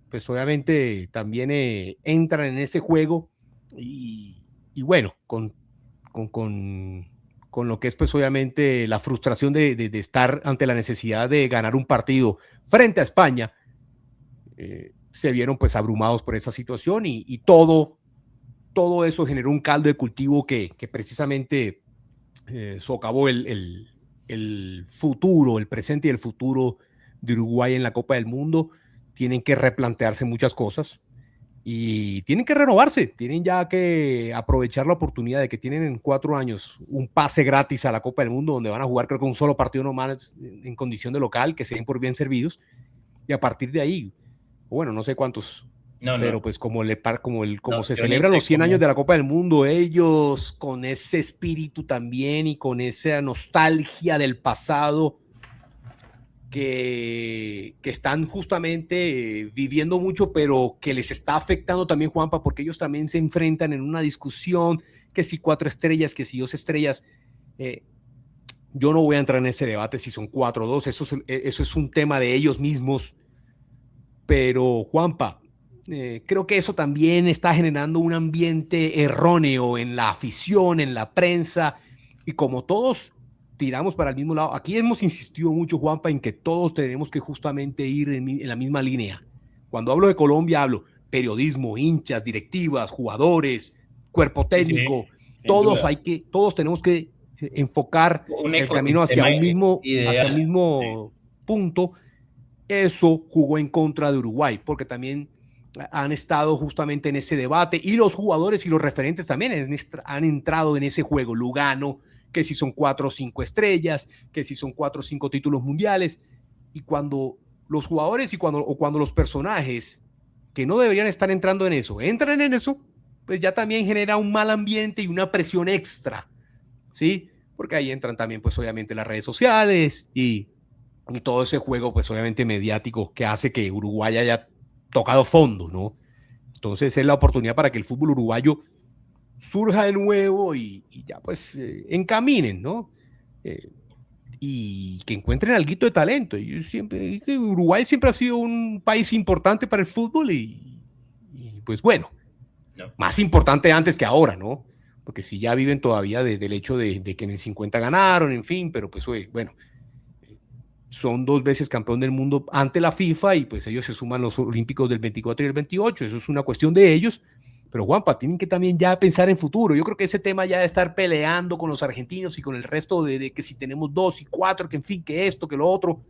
pues obviamente también entran en ese juego y bueno, con lo que es pues obviamente la frustración de estar ante la necesidad de ganar un partido frente a España, se vieron pues abrumados por esa situación y todo eso generó un caldo de cultivo que precisamente socavó el futuro, el presente y el futuro de Uruguay en la Copa del Mundo. Tienen que replantearse muchas cosas y tienen que renovarse, tienen ya que aprovechar la oportunidad de que tienen en 4 años un pase gratis a la Copa del Mundo donde van a jugar creo que un solo partido nomás en condición de local, que se den por bien servidos y a partir de ahí, bueno, no sé cuántos, pero pues como se celebran los 100 años de la Copa del Mundo, ellos con ese espíritu también y con esa nostalgia del pasado que están justamente viviendo mucho, pero que les está afectando también, Juanpa, porque ellos también se enfrentan en una discusión, que si 4 estrellas, que si 2 estrellas. Yo no voy a entrar en ese debate si son 4 o 2, eso es un tema de ellos mismos, pero Juanpa, creo que eso también está generando un ambiente erróneo en la afición, en la prensa, y como todos tiramos para el mismo lado. Aquí hemos insistido mucho, Juanpa, en que todos tenemos que justamente ir en la misma línea. Cuando hablo de Colombia, hablo periodismo, hinchas, directivas, jugadores, cuerpo técnico, Sí, sin duda. todos tenemos que enfocar Un el camino hacia ecosistema un ideal. Sí. mismo punto. Eso jugó en contra de Uruguay, porque también han estado justamente en ese debate y los jugadores y los referentes también han entrado en ese juego. Lugano, que si son 4 o 5 estrellas, que si son 4 o 5 títulos mundiales. Y cuando los jugadores o cuando los personajes que no deberían estar entrando en eso, entran en eso, pues ya también genera un mal ambiente y una presión extra, ¿sí? Porque ahí entran también, pues obviamente, las redes sociales y todo ese juego, pues obviamente mediático, que hace que Uruguay haya tocado fondo, ¿no? Entonces es la oportunidad para que el fútbol uruguayo surja de nuevo y ya pues encaminen, ¿no? Y que encuentren alguito de talento. Uruguay siempre ha sido un país importante para el fútbol y pues bueno, No. más importante antes que ahora, ¿no? Porque si ya viven todavía del hecho de que en el 50 ganaron, en fin, pero pues bueno, son 2 veces campeón del mundo ante la FIFA y pues ellos se suman los olímpicos del 24 y el 28, eso es una cuestión de ellos, pero Juanpa, tienen que también ya pensar en futuro. Yo creo que ese tema ya de estar peleando con los argentinos y con el resto de que si tenemos 2 y 4, que en fin, que esto, que lo otro,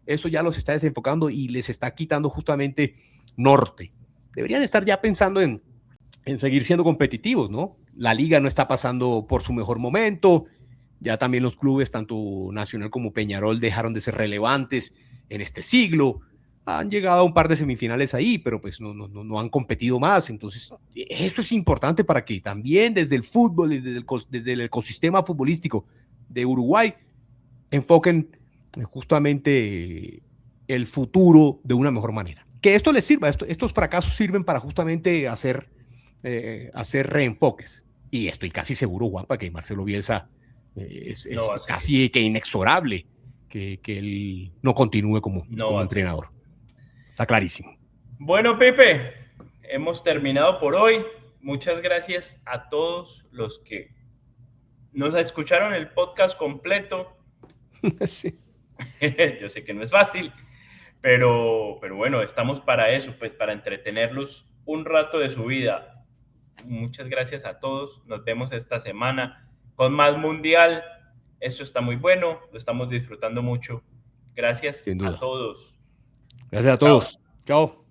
eso ya los está desenfocando y les está quitando justamente norte. Deberían estar ya pensando en seguir siendo competitivos, ¿no? La liga no está pasando por su mejor momento, ya también los clubes, tanto Nacional como Peñarol, dejaron de ser relevantes en este siglo. Han llegado a un par de semifinales ahí, pero pues no han competido más. Entonces, eso es importante para que también desde el fútbol, desde el ecosistema futbolístico de Uruguay, enfoquen justamente el futuro de una mejor manera. Que esto les sirva, estos fracasos sirven para justamente hacer reenfoques. Y estoy casi seguro, Juanpa, que Marcelo Bielsa es No va a seguir. casi que inexorable que él no continúe como No va a seguir. entrenador. Está clarísimo. Bueno, Pepe, hemos terminado por hoy. Muchas gracias a todos los que nos escucharon el podcast completo. Sí. Yo sé que no es fácil, pero bueno, estamos para eso, pues para entretenerlos un rato de su vida. Muchas gracias a todos. Nos vemos esta semana con más Mundial. Esto está muy bueno, lo estamos disfrutando mucho. Gracias Sin a duda. todos. Gracias a Chao. todos. Chao.